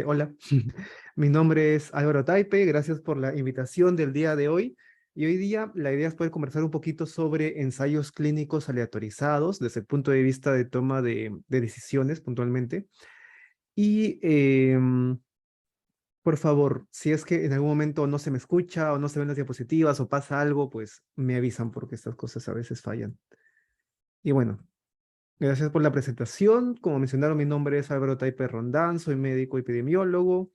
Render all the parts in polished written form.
Hola, mi nombre es Álvaro Taipe, gracias por la invitación del día de hoy. Y hoy día la idea es poder conversar un poquito sobre ensayos clínicos aleatorizados desde el punto de vista de toma de decisiones puntualmente. Y por favor, si es que en algún momento no se me escucha o no se ven las diapositivas o pasa algo, pues me avisan porque estas cosas a veces fallan. Y bueno, gracias por la presentación. Como mencionaron, mi nombre es Álvaro Taipe Rondán, soy médico epidemiólogo.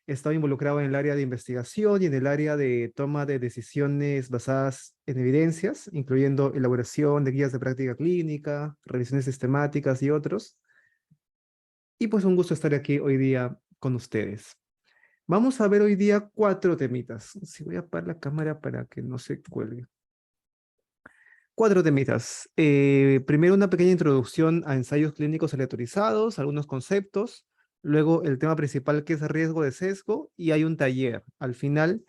He estado involucrado en el área de investigación y en el área de toma de decisiones basadas en evidencias, incluyendo elaboración de guías de práctica clínica, revisiones sistemáticas y otros. Y pues un gusto estar aquí hoy día con ustedes. Vamos a ver hoy día 4 temitas. Si voy a apagar la cámara para que no se cuelgue. 4 temitas. Primero una pequeña introducción a ensayos clínicos aleatorizados, algunos conceptos. Luego el tema principal que es riesgo de sesgo y hay un taller al final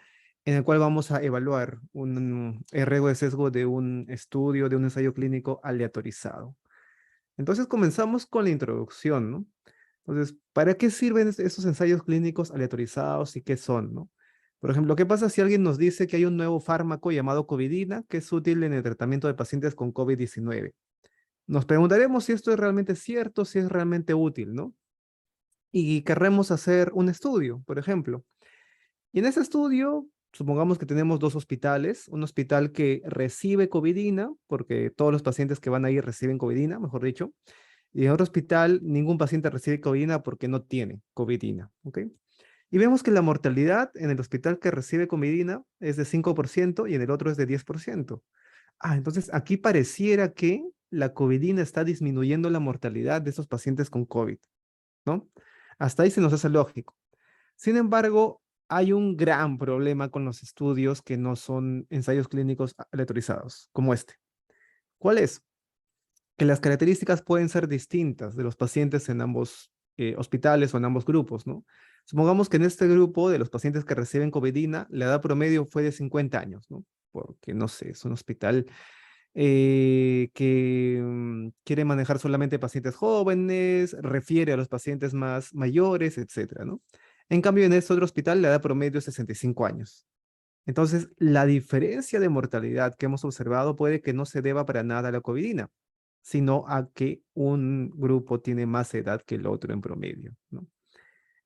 en el cual vamos a evaluar el riesgo de sesgo de un estudio, de un ensayo clínico aleatorizado. Entonces comenzamos con la introducción, ¿no? Entonces, ¿para qué sirven estos ensayos clínicos aleatorizados y qué son, ¿no? Por ejemplo, ¿qué pasa si alguien nos dice que hay un nuevo fármaco llamado Covidina que es útil en el tratamiento de pacientes con COVID-19? Nos preguntaremos si esto es realmente cierto, si es realmente útil, ¿no? Y querremos hacer un estudio, por ejemplo. Y en ese estudio, supongamos que tenemos 2 hospitales, un hospital que recibe Covidina, porque todos los pacientes que van ahí reciben Covidina, mejor dicho, y en otro hospital ningún paciente recibe Covidina porque no tiene Covidina, ¿ok? Y vemos que la mortalidad en el hospital que recibe Covidina es de 5% y en el otro es de 10%. Entonces aquí pareciera que la Covidina está disminuyendo la mortalidad de esos pacientes con COVID, ¿no? Hasta ahí se nos hace lógico. Sin embargo, hay un gran problema con los estudios que no son ensayos clínicos aleatorizados, como este. ¿Cuál es? Que las características pueden ser distintas de los pacientes en ambos hospitales o en ambos grupos, ¿no? Supongamos que en este grupo de los pacientes que reciben covidina, la edad promedio fue de 50 años, ¿no? Porque, no sé, es un hospital que quiere manejar solamente pacientes jóvenes, refiere a los pacientes más mayores, etcétera, ¿no? En cambio, en este otro hospital, la edad promedio es 65 años. Entonces, la diferencia de mortalidad que hemos observado puede que no se deba para nada a la covidina, sino a que un grupo tiene más edad que el otro en promedio, ¿no?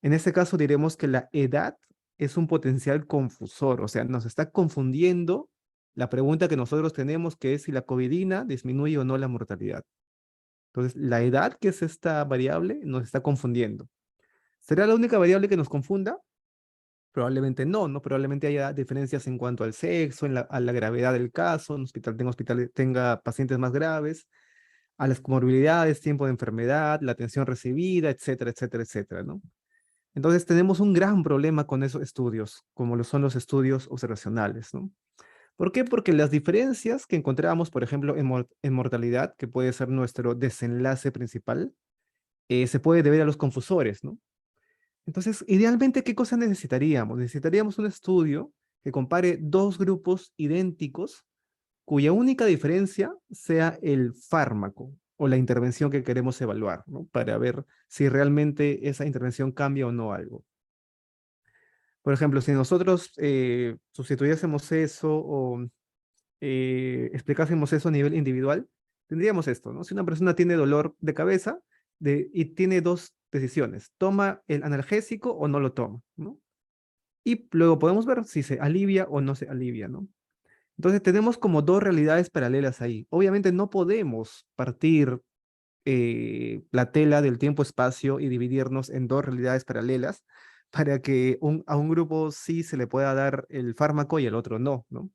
En este caso diremos que la edad es un potencial confusor, o sea, nos está confundiendo la pregunta que nosotros tenemos, que es si la covidina disminuye o no la mortalidad. Entonces, la edad, que es esta variable, nos está confundiendo. ¿Será la única variable que nos confunda? Probablemente no, ¿no? Probablemente haya diferencias en cuanto al sexo, a la gravedad del caso, un hospital tenga pacientes más graves, a las comorbilidades, tiempo de enfermedad, la atención recibida, etcétera, etcétera, etcétera, ¿no? Entonces tenemos un gran problema con esos estudios, como lo son los estudios observacionales, ¿no? ¿Por qué? Porque las diferencias que encontramos, por ejemplo, en mortalidad, que puede ser nuestro desenlace principal, se puede deber a los confusores, ¿no? Entonces, idealmente, ¿qué cosa necesitaríamos? Necesitaríamos un estudio que compare 2 grupos idénticos cuya única diferencia sea el fármaco o la intervención que queremos evaluar, ¿no? Para ver si realmente esa intervención cambia o no algo. Por ejemplo, si nosotros sustituyésemos eso o explicásemos eso a nivel individual, tendríamos esto, ¿no? Si una persona tiene dolor de cabeza y tiene 2 decisiones, toma el analgésico o no lo toma, ¿no? Y luego podemos ver si se alivia o no se alivia, ¿no? Entonces tenemos como 2 realidades paralelas ahí. Obviamente no podemos partir la tela del tiempo-espacio y dividirnos en 2 realidades paralelas para que a un grupo sí se le pueda dar el fármaco y al otro no, ¿no?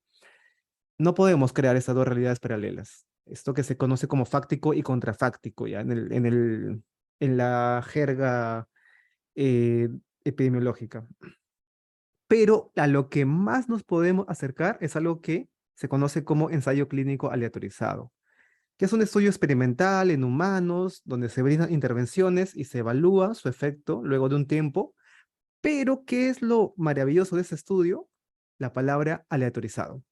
No podemos crear estas 2 realidades paralelas. Esto que se conoce como fáctico y contrafáctico, ya en la jerga eh, epidemiológica. Pero a lo que más nos podemos acercar es algo que se conoce como ensayo clínico aleatorizado, que es un estudio experimental en humanos donde se brindan intervenciones y se evalúa su efecto luego de un tiempo. Pero, ¿qué es lo maravilloso de ese estudio? La palabra aleatorizado.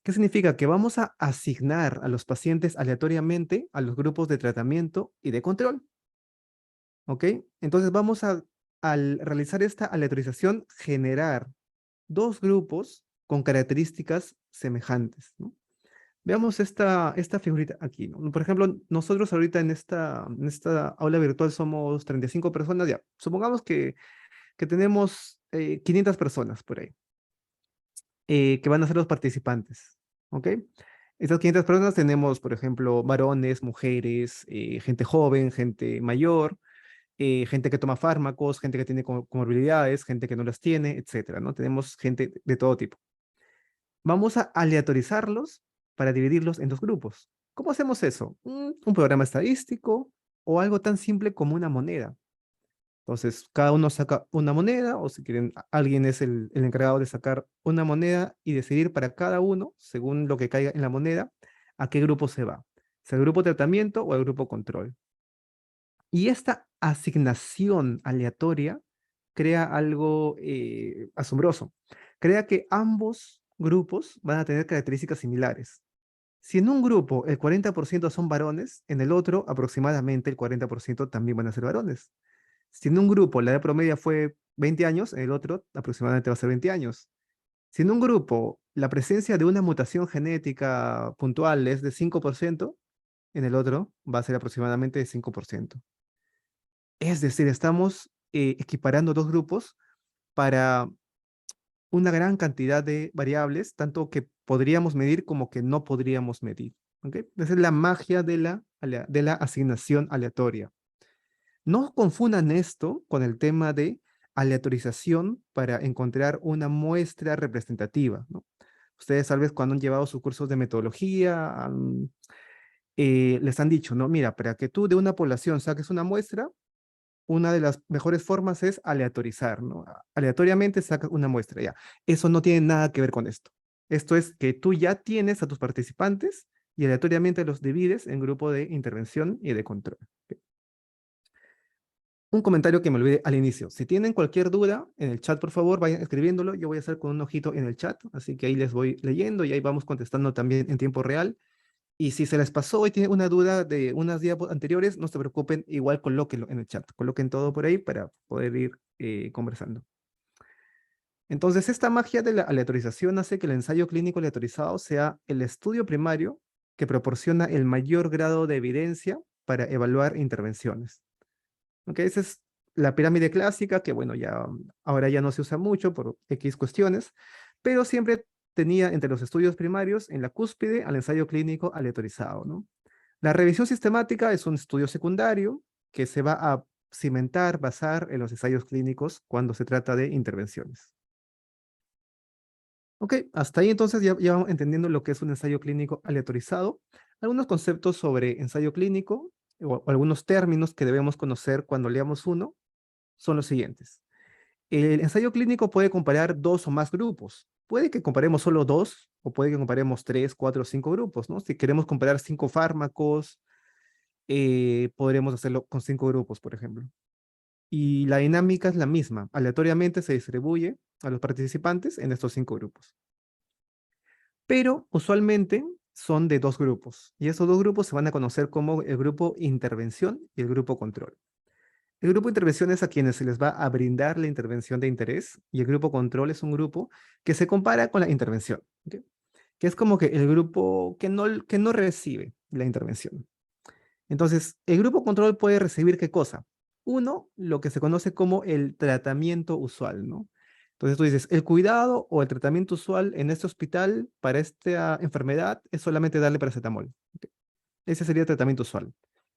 ¿Qué significa? Que vamos a asignar a los pacientes aleatoriamente a los grupos de tratamiento y de control. ¿Ok? Entonces vamos a al realizar esta aleatorización, generar dos grupos con características semejantes, ¿no? Veamos esta figurita aquí, ¿no? Por ejemplo, nosotros ahorita en esta aula virtual somos 35 personas, ya. Supongamos que tenemos 500 personas por ahí, que van a ser los participantes, ¿ok? Estas 500 personas tenemos, por ejemplo, varones, mujeres, gente joven, gente mayor, gente que toma fármacos, gente que tiene comorbilidades, gente que no las tiene, etcétera, ¿no? Tenemos gente de todo tipo. Vamos a aleatorizarlos para dividirlos en dos grupos. ¿Cómo hacemos eso? Un programa estadístico o algo tan simple como una moneda. Entonces, cada uno saca una moneda, o si quieren, alguien es el encargado de sacar una moneda y decidir para cada uno, según lo que caiga en la moneda, a qué grupo se va. ¿Es el grupo tratamiento o el grupo control? Y esta asignación aleatoria crea algo asombroso. Crea que ambos grupos van a tener características similares. Si en un grupo el 40% son varones, en el otro aproximadamente el 40% también van a ser varones. Si en un grupo la edad promedia fue 20 años, en el otro aproximadamente va a ser 20 años. Si en un grupo la presencia de una mutación genética puntual es de 5%, en el otro va a ser aproximadamente de 5%. Es decir, estamos equiparando dos grupos para una gran cantidad de variables, tanto que podríamos medir como que no podríamos medir. ¿Ok? Esa es la magia de la asignación aleatoria. No confundan esto con el tema de aleatorización para encontrar una muestra representativa, ¿no? Ustedes tal vez cuando han llevado sus cursos de metodología, les han dicho, no, mira, para que tú de una población saques una muestra, una de las mejores formas es aleatorizar, ¿no? Aleatoriamente sacas una muestra, ya. Eso no tiene nada que ver con esto. Esto es que tú ya tienes a tus participantes y aleatoriamente los divides en grupo de intervención y de control. Un comentario que me olvidé al inicio. Si tienen cualquier duda en el chat, por favor, vayan escribiéndolo. Yo voy a hacer con un ojito en el chat, así que ahí les voy leyendo y ahí vamos contestando también en tiempo real. Y si se les pasó y tienen una duda de unas días anteriores, no se preocupen, igual colóquenlo en el chat. Coloquen todo por ahí para poder ir conversando. Entonces, esta magia de la aleatorización hace que el ensayo clínico aleatorizado sea el estudio primario que proporciona el mayor grado de evidencia para evaluar intervenciones. ¿Ok? Esa es la pirámide clásica, que bueno, ya ahora ya no se usa mucho por X cuestiones, pero siempre tenía entre los estudios primarios en la cúspide al ensayo clínico aleatorizado, ¿no? La revisión sistemática es un estudio secundario que se va a cimentar, basar en los ensayos clínicos cuando se trata de intervenciones. Ok, hasta ahí entonces ya vamos entendiendo lo que es un ensayo clínico aleatorizado, algunos conceptos sobre ensayo clínico o algunos términos que debemos conocer cuando leamos uno son los siguientes. El ensayo clínico puede comparar dos o más grupos. Puede que comparemos solo dos o puede que comparemos tres, cuatro o cinco grupos, ¿no? Si queremos comparar cinco fármacos, podremos hacerlo con cinco grupos, por ejemplo. Y la dinámica es la misma. Aleatoriamente se distribuye a los participantes en estos cinco grupos. Pero usualmente son de dos grupos. Y esos dos grupos se van a conocer como el grupo intervención y el grupo control. El grupo de intervención es a quienes se les va a brindar la intervención de interés y el grupo control es un grupo que se compara con la intervención, ¿ok? Que es como que el grupo que no recibe la intervención. Entonces, el grupo control puede recibir ¿qué cosa? Uno, lo que se conoce como el tratamiento usual, ¿no? Entonces tú dices, el cuidado o el tratamiento usual en este hospital para esta enfermedad es solamente darle paracetamol. ¿Ok? Ese sería el tratamiento usual.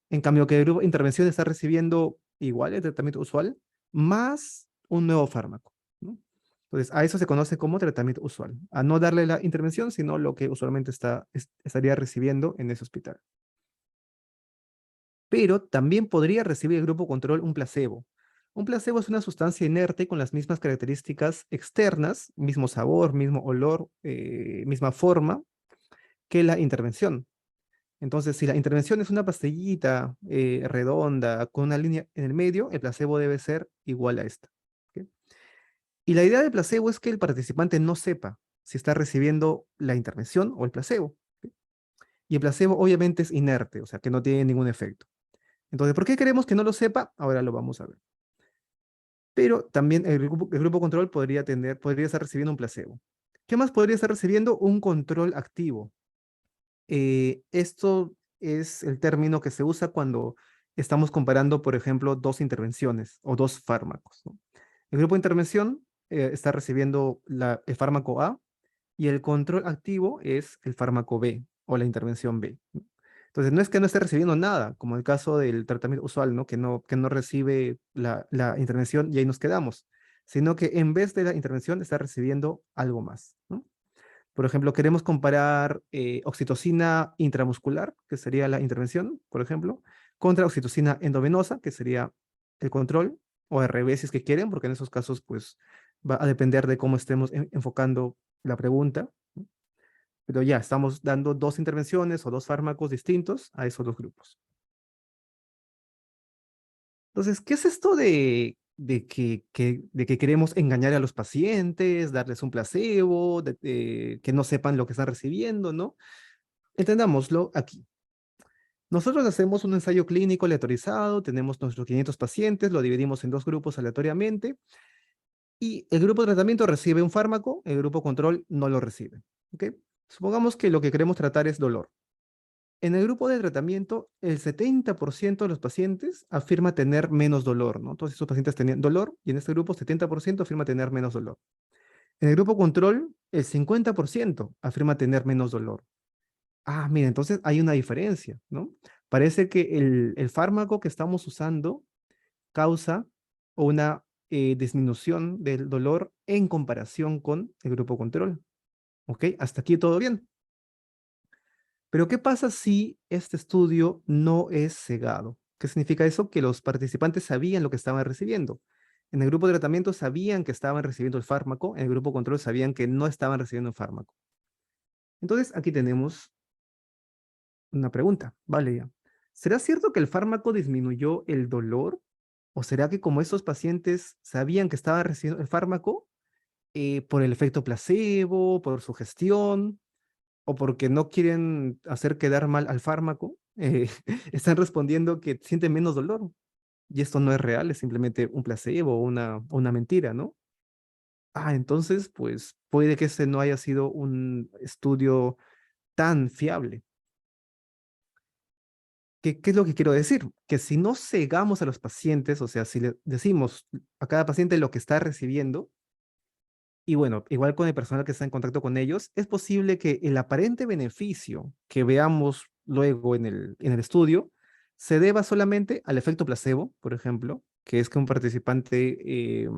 En cambio, que el grupo de intervención está recibiendo igual el tratamiento usual más un nuevo fármaco, ¿no? Entonces, a eso se conoce como tratamiento usual. A no darle la intervención, sino lo que usualmente estaría recibiendo en ese hospital. Pero también podría recibir el grupo control un placebo. Un placebo es una sustancia inerte con las mismas características externas, mismo sabor, mismo olor, misma forma que la intervención. Entonces, si la intervención es una pastillita redonda con una línea en el medio, el placebo debe ser igual a esta. ¿Ok? Y la idea del placebo es que el participante no sepa si está recibiendo la intervención o el placebo. ¿Ok? Y el placebo obviamente es inerte, o sea, que no tiene ningún efecto. Entonces, ¿por qué queremos que no lo sepa? Ahora lo vamos a ver. pero también el grupo control podría estar recibiendo un placebo. ¿Qué más podría estar recibiendo? Un control activo. Esto es el término que se usa cuando estamos comparando, por ejemplo, dos intervenciones o dos fármacos, ¿no? El grupo de intervención está recibiendo el fármaco A y el control activo es el fármaco B o la intervención B, ¿no? Entonces, no es que no esté recibiendo nada, como el caso del tratamiento usual, ¿no? Que no recibe la intervención y ahí nos quedamos, sino que en vez de la intervención está recibiendo algo más, ¿no? Por ejemplo, queremos comparar oxitocina intramuscular, que sería la intervención, por ejemplo, contra oxitocina endovenosa, que sería el control, o al revés si es que quieren, porque en esos casos, pues, va a depender de cómo estemos enfocando la pregunta, ¿no? Pero ya, estamos dando dos intervenciones o dos fármacos distintos a esos dos grupos. Entonces, ¿qué es esto de que queremos engañar a los pacientes, darles un placebo, de que no sepan lo que están recibiendo, ¿no? Entendámoslo aquí. Nosotros hacemos un ensayo clínico aleatorizado, tenemos nuestros 500 pacientes, lo dividimos en dos grupos aleatoriamente y el grupo de tratamiento recibe un fármaco, el grupo control no lo recibe. ¿Ok? Supongamos que lo que queremos tratar es dolor. En el grupo de tratamiento, el 70% de los pacientes afirma tener menos dolor, ¿no? Todos esos pacientes tenían dolor y en este grupo 70% afirma tener menos dolor. En el grupo control, el 50% afirma tener menos dolor. Ah, mira, entonces hay una diferencia, ¿no? Parece que el fármaco que estamos usando causa una disminución del dolor en comparación con el grupo control. ¿Ok? Hasta aquí todo bien. Pero ¿qué pasa si este estudio no es cegado? ¿Qué significa eso? Que los participantes sabían lo que estaban recibiendo. En el grupo de tratamiento sabían que estaban recibiendo el fármaco, en el grupo control sabían que no estaban recibiendo el fármaco. Entonces, aquí tenemos una pregunta, vale ya. ¿Será cierto que el fármaco disminuyó el dolor? ¿O será que como estos pacientes sabían que estaban recibiendo el fármaco por el efecto placebo, por su gestión, o porque no quieren hacer quedar mal al fármaco, están respondiendo que sienten menos dolor? Y esto no es real, es simplemente un placebo o una mentira, ¿no? Ah, entonces, pues puede que ese no haya sido un estudio tan fiable. ¿Qué es lo que quiero decir? Que si no cegamos a los pacientes, o sea, si le decimos a cada paciente lo que está recibiendo, y bueno, igual con el personal que está en contacto con ellos, es posible que el aparente beneficio que veamos luego en el estudio se deba solamente al efecto placebo, por ejemplo, que es que un participante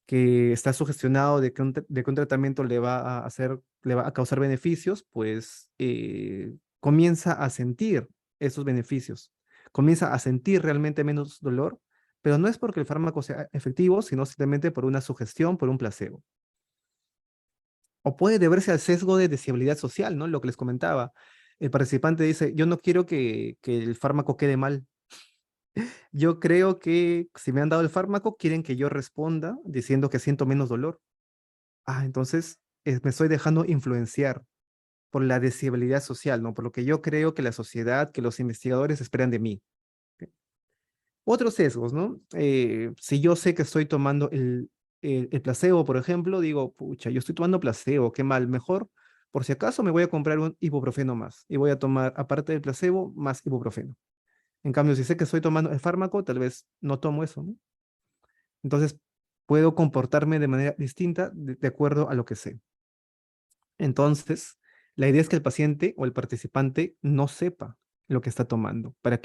que está sugestionado de que un tratamiento le va a hacer, le va a causar beneficios, pues comienza a sentir esos beneficios, comienza a sentir realmente menos dolor, pero no es porque el fármaco sea efectivo, sino simplemente por una sugestión, por un placebo. O puede deberse al sesgo de deseabilidad social, ¿no? Lo que les comentaba. El participante dice, yo no quiero que el fármaco quede mal. Yo creo que si me han dado el fármaco, quieren que yo responda diciendo que siento menos dolor. Ah, entonces me estoy dejando influenciar por la deseabilidad social, ¿no? Por lo que yo creo que la sociedad, que los investigadores esperan de mí. ¿Ok? Otros sesgos, ¿no? Si yo sé que estoy tomando el placebo, por ejemplo, digo, pucha, yo estoy tomando placebo, qué mal, mejor, por si acaso me voy a comprar un ibuprofeno más y voy a tomar, aparte del placebo, más ibuprofeno. En cambio, si sé que estoy tomando el fármaco, tal vez no tomo eso, ¿no? Entonces, puedo comportarme de manera distinta de acuerdo a lo que sé. Entonces, la idea es que el paciente o el participante no sepa lo que está tomando para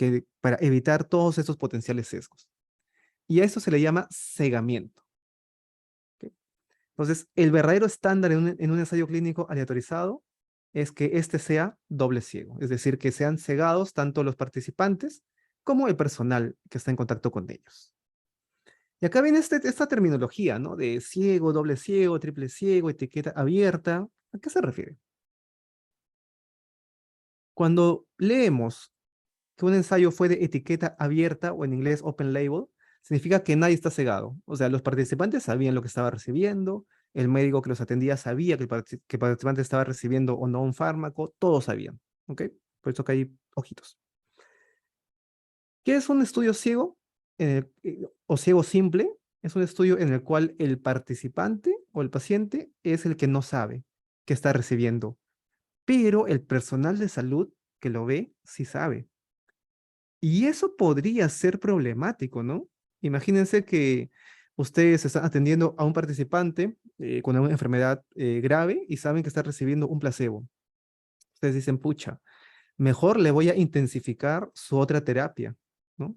evitar todos estos potenciales sesgos. Y a eso se le llama cegamiento. ¿Ok? Entonces, el verdadero estándar en un ensayo clínico aleatorizado es que este sea doble ciego, es decir, que sean cegados tanto los participantes como el personal que está en contacto con ellos. Y acá viene esta terminología, ¿no? De ciego, doble ciego, triple ciego, etiqueta abierta. ¿A qué se refiere? Cuando leemos que un ensayo fue de etiqueta abierta o en inglés open label, significa que nadie está cegado. O sea, los participantes sabían lo que estaba recibiendo, el médico que los atendía sabía que el participante estaba recibiendo o no un fármaco, todos sabían. ¿Ok? Por eso que hay ojitos. ¿Qué es un estudio ciego o ciego simple? Es un estudio en el cual el participante o el paciente es el que no sabe que está recibiendo, pero el personal de salud que lo ve sí sabe. Y eso podría ser problemático, ¿no? Imagínense que ustedes están atendiendo a un participante con una enfermedad grave y saben que está recibiendo un placebo. Ustedes dicen, pucha, mejor le voy a intensificar su otra terapia, ¿no?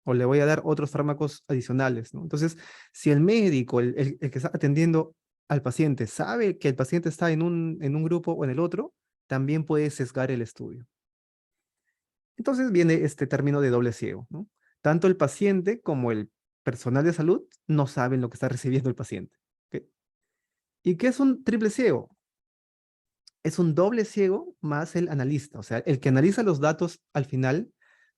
O le voy a dar otros fármacos adicionales, ¿no? Entonces, si el médico, el que está atendiendo al paciente, sabe que el paciente está en un grupo o en el otro, también puede sesgar el estudio. Entonces viene este término de doble ciego, ¿no? Tanto el paciente como el personal de salud no saben lo que está recibiendo el paciente. ¿Ok? ¿Y qué es un triple ciego? Es un doble ciego más el analista, o sea, el que analiza los datos al final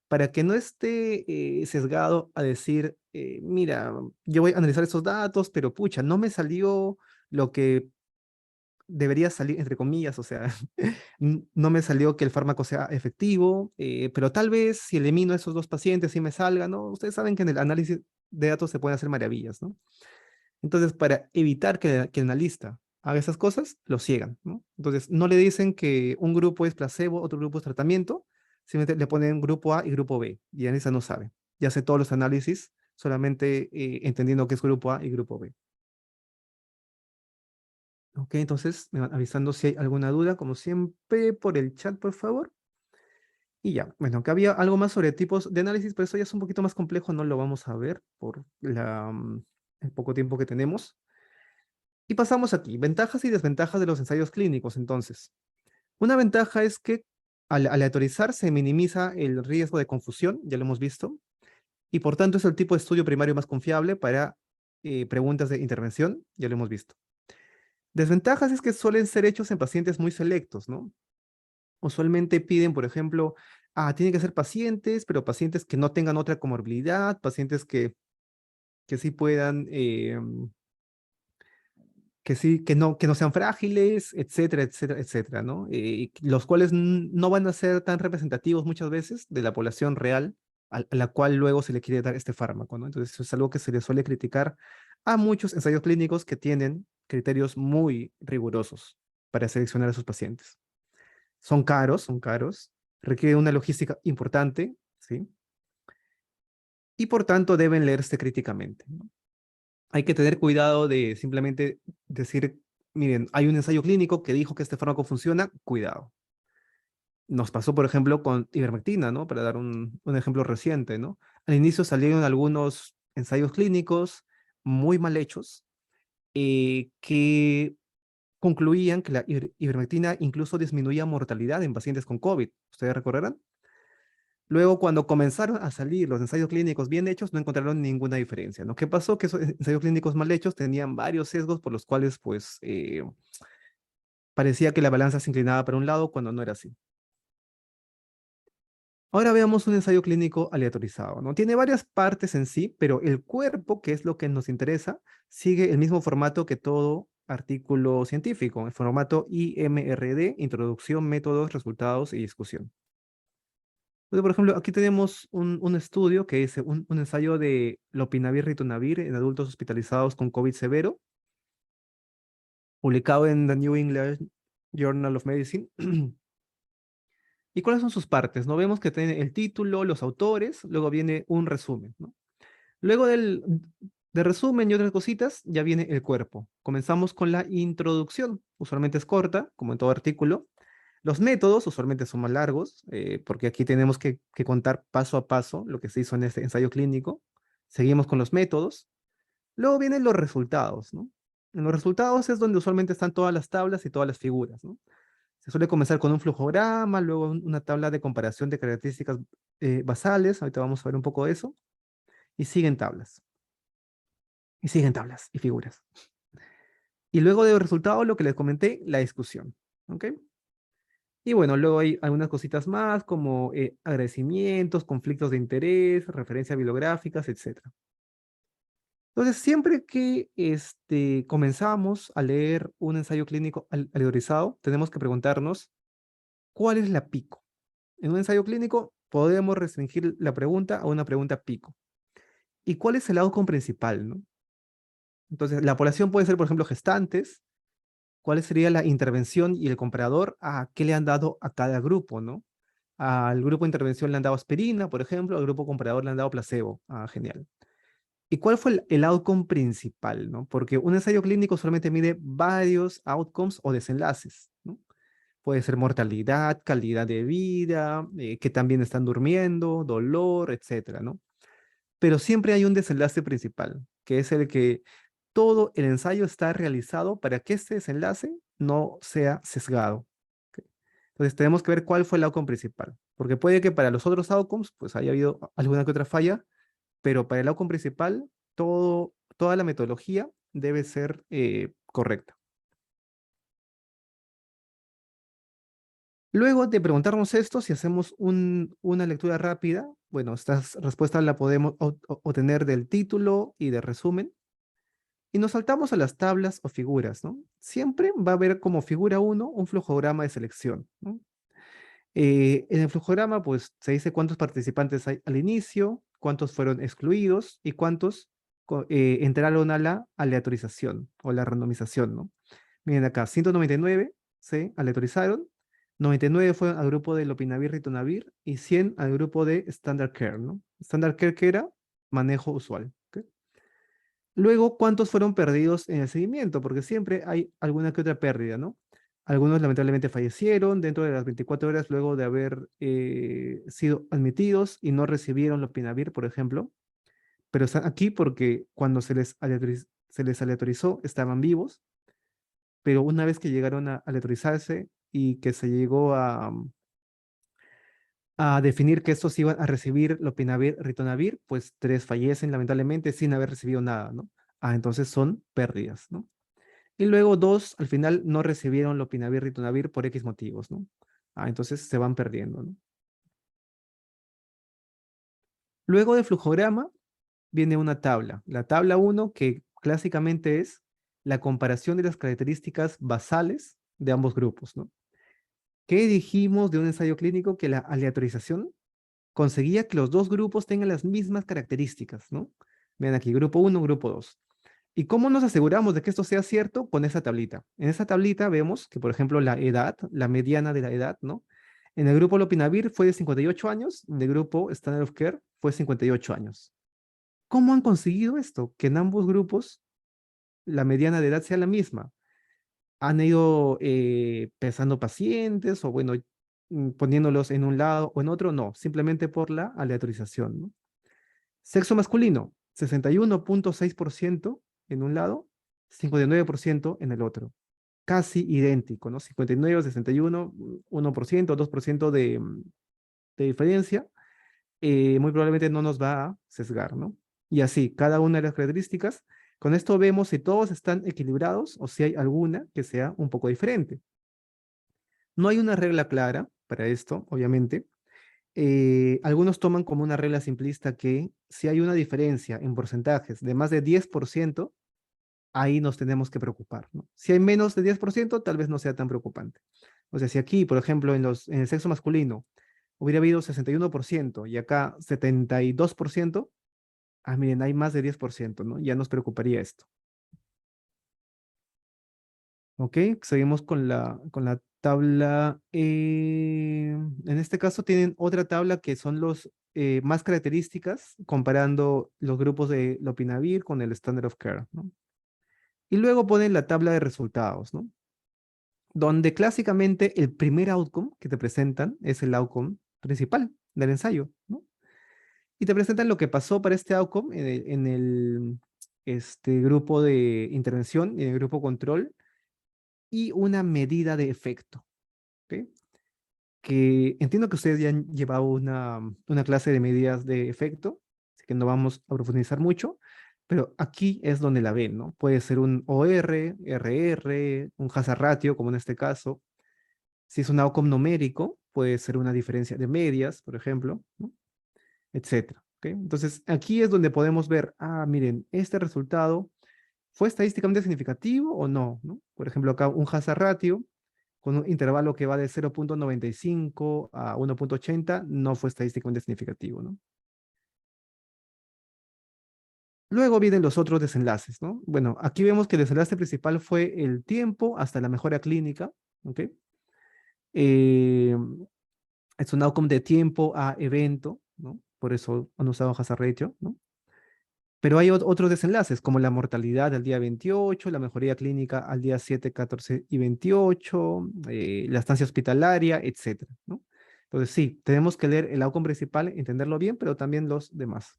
para que no esté sesgado a decir, mira, yo voy a analizar esos datos, pero pucha, no me salió lo que debería salir, entre comillas, o sea, no me salió que el fármaco sea efectivo, pero tal vez si elimino esos dos pacientes sí me salga, ¿no? Ustedes saben que en el análisis de datos se pueden hacer maravillas, ¿no? Entonces, para evitar que el analista haga esas cosas, lo ciegan, ¿no? Entonces, no le dicen que un grupo es placebo, otro grupo es tratamiento, simplemente le ponen grupo A y grupo B, y el analista no sabe. Y hace todos los análisis solamente entendiendo que es grupo A y grupo B. Ok, entonces me van avisando si hay alguna duda, como siempre, por el chat, por favor. Y ya, bueno, que había algo más sobre tipos de análisis, pero eso ya es un poquito más complejo, no lo vamos a ver por el poco tiempo que tenemos. Y pasamos aquí, ventajas y desventajas de los ensayos clínicos, entonces. Una ventaja es que al aleatorizar se minimiza el riesgo de confusión, ya lo hemos visto, y por tanto es el tipo de estudio primario más confiable para preguntas de intervención, ya lo hemos visto. Desventajas es que suelen ser hechos en pacientes muy selectos, ¿no? Usualmente piden, por ejemplo, tienen que ser pacientes, pero pacientes que no tengan otra comorbilidad, pacientes que sí puedan, que sí, que no sean frágiles, etcétera, etcétera, etcétera, ¿no? Los cuales no van a ser tan representativos muchas veces de la población real a la cual luego se le quiere dar este fármaco, ¿no? Entonces, eso es algo que se le suele criticar a muchos ensayos clínicos que tienen criterios muy rigurosos para seleccionar a sus pacientes. Son caros, requiere una logística importante, ¿sí? Y por tanto deben leerse críticamente, ¿no? Hay que tener cuidado de simplemente decir, miren, hay un ensayo clínico que dijo que este fármaco funciona, cuidado. Nos pasó, por ejemplo, con ivermectina, ¿no? Para dar un ejemplo reciente, ¿no? Al inicio salieron algunos ensayos clínicos muy mal hechos que concluían que la ivermectina incluso disminuía mortalidad en pacientes con COVID. ¿Ustedes recordarán? Luego, cuando comenzaron a salir los ensayos clínicos bien hechos, no encontraron ninguna diferencia, ¿no? ¿Qué pasó? Que esos ensayos clínicos mal hechos tenían varios sesgos por los cuales, pues, parecía que la balanza se inclinaba para un lado cuando no era así. Ahora veamos un ensayo clínico aleatorizado, ¿no? Tiene varias partes en sí, pero el cuerpo, que es lo que nos interesa, sigue el mismo formato que todo artículo científico, el formato IMRD, Introducción, Métodos, Resultados y Discusión. Entonces, por ejemplo, aquí tenemos un estudio que es un ensayo de lopinavir ritonavir en adultos hospitalizados con COVID severo, publicado en The New England Journal of Medicine. ¿Y cuáles son sus partes? ¿No? Vemos que tiene el título, los autores, luego viene un resumen, ¿no? Luego de resumen y otras cositas, ya viene el cuerpo. Comenzamos con la introducción, usualmente es corta, como en todo artículo. Los métodos usualmente son más largos, porque aquí tenemos que contar paso a paso lo que se hizo en este ensayo clínico. Seguimos con los métodos. Luego vienen los resultados, ¿no? En los resultados es donde usualmente están todas las tablas y todas las figuras, ¿no? Se suele comenzar con un flujograma, luego una tabla de comparación de características basales, ahorita vamos a ver un poco de eso, y siguen tablas, y siguen tablas y figuras. Y luego del resultado, lo que les comenté, la discusión, ¿ok? Y bueno, luego hay algunas cositas más como agradecimientos, conflictos de interés, referencias bibliográficas, etcétera. Entonces, siempre que comenzamos a leer un ensayo clínico aleatorizado, tenemos que preguntarnos, ¿cuál es la pico? En un ensayo clínico podemos restringir la pregunta a una pregunta pico. ¿Y cuál es el outcome principal, no? Entonces, la población puede ser, por ejemplo, gestantes. ¿Cuál sería la intervención y el comprador? ¿A qué le han dado a cada grupo, no? Al grupo de intervención le han dado aspirina, por ejemplo, al grupo comprador le han dado placebo. Ah, genial. ¿Y cuál fue el outcome principal, no? Porque un ensayo clínico solamente mide varios outcomes o desenlaces, ¿no? Puede ser mortalidad, calidad de vida, que también están durmiendo, dolor, etcétera, ¿no? Pero siempre hay un desenlace principal, que es el que todo el ensayo está realizado para que este desenlace no sea sesgado. ¿Ok? Entonces tenemos que ver cuál fue el outcome principal, porque puede que para los otros outcomes pues haya habido alguna que otra falla, pero para el outcome principal toda la metodología debe ser correcta. Luego de preguntarnos esto, si hacemos una lectura rápida, bueno, estas respuestas la podemos obtener del título y del resumen. Y nos saltamos a las tablas o figuras, ¿no? Siempre va a haber como figura uno un flujograma de selección, ¿no? En el flujograma, pues se dice cuántos participantes hay al inicio, cuántos fueron excluidos y cuántos entraron a la aleatorización o la randomización, ¿no? Miren acá, 199 se aleatorizaron, 99 fueron al grupo de lopinavir, ritonavir y 100 al grupo de Standard Care, ¿no? Standard Care que era manejo usual. ¿Ok? Luego, ¿cuántos fueron perdidos en el seguimiento? Porque siempre hay alguna que otra pérdida, ¿no? Algunos lamentablemente fallecieron dentro de las 24 horas luego de haber sido admitidos y no recibieron lopinavir, por ejemplo, pero están aquí porque cuando se les aleatorizó estaban vivos, pero una vez que llegaron a aleatorizarse y que se llegó a definir que estos iban a recibir lopinavir, ritonavir, pues tres fallecen lamentablemente sin haber recibido nada, ¿no? Ah, entonces son pérdidas, ¿no? Y luego dos, al final, no recibieron lopinavir, ritonavir por X motivos, ¿no? Ah, entonces se van perdiendo, ¿no? Luego del flujograma viene una tabla. La tabla uno que clásicamente es la comparación de las características basales de ambos grupos, ¿no? ¿Qué dijimos de un ensayo clínico? Que la aleatorización conseguía que los dos grupos tengan las mismas características, ¿no? Vean aquí, grupo uno, grupo 2. ¿Y cómo nos aseguramos de que esto sea cierto? Con esa tablita. En esa tablita vemos que, por ejemplo, la edad, la mediana de la edad, ¿no? En el grupo Lopinavir fue de 58 años, en el grupo Standard of Care fue 58 años. ¿Cómo han conseguido esto? Que en ambos grupos la mediana de edad sea la misma. Han ido pesando pacientes o, bueno, poniéndolos en un lado o en otro, no, simplemente por la aleatorización, ¿no? Sexo masculino, 61.6% en un lado, 59% en el otro. Casi idéntico, ¿no? 59 o 61, 1%, 2% de diferencia, muy probablemente no nos va a sesgar, ¿no? Y así, cada una de las características, con esto vemos si todos están equilibrados o si hay alguna que sea un poco diferente. No hay una regla clara para esto, obviamente. Algunos toman como una regla simplista que si hay una diferencia en porcentajes de más de 10%, ahí nos tenemos que preocupar, ¿no? Si hay menos de 10%, tal vez no sea tan preocupante. O sea, si aquí, por ejemplo, en el sexo masculino hubiera habido 61% y acá 72%, ah, miren, hay más de 10%, ¿no? Ya nos preocuparía esto. ¿Ok? Seguimos con la tabla. En este caso tienen otra tabla que son los más características comparando los grupos de Lopinavir con el Standard of Care, ¿no? Y luego ponen la tabla de resultados, ¿no? Donde clásicamente el primer outcome que te presentan es el outcome principal del ensayo, ¿no? Y te presentan lo que pasó para este outcome este grupo de intervención y en el grupo control y una medida de efecto, ¿ok? Que entiendo que ustedes ya han llevado una clase de medidas de efecto, así que no vamos a profundizar mucho, pero aquí es donde la ven, ¿no? Puede ser un OR, RR, un hazard ratio, como en este caso. Si es un outcome numérico, puede ser una diferencia de medias, por ejemplo, ¿no? Etcétera. ¿Ok? Entonces, aquí es donde podemos ver, ah, miren, este resultado fue estadísticamente significativo o no, ¿no? Por ejemplo, acá un hazard ratio con un intervalo que va de 0.95 a 1.80 no fue estadísticamente significativo, ¿no? Luego vienen los otros desenlaces, ¿no? Bueno, aquí vemos que el desenlace principal fue el tiempo hasta la mejora clínica, ¿ok? Eh, es un outcome de tiempo a evento, ¿no? Por eso han usado hazard ratio, ¿no? Pero hay otros desenlaces, como la mortalidad al día 28, la mejoría clínica al día 7, 14 y 28, la estancia hospitalaria, etcétera, ¿no? Entonces, sí, tenemos que leer el outcome principal, entenderlo bien, pero también los demás.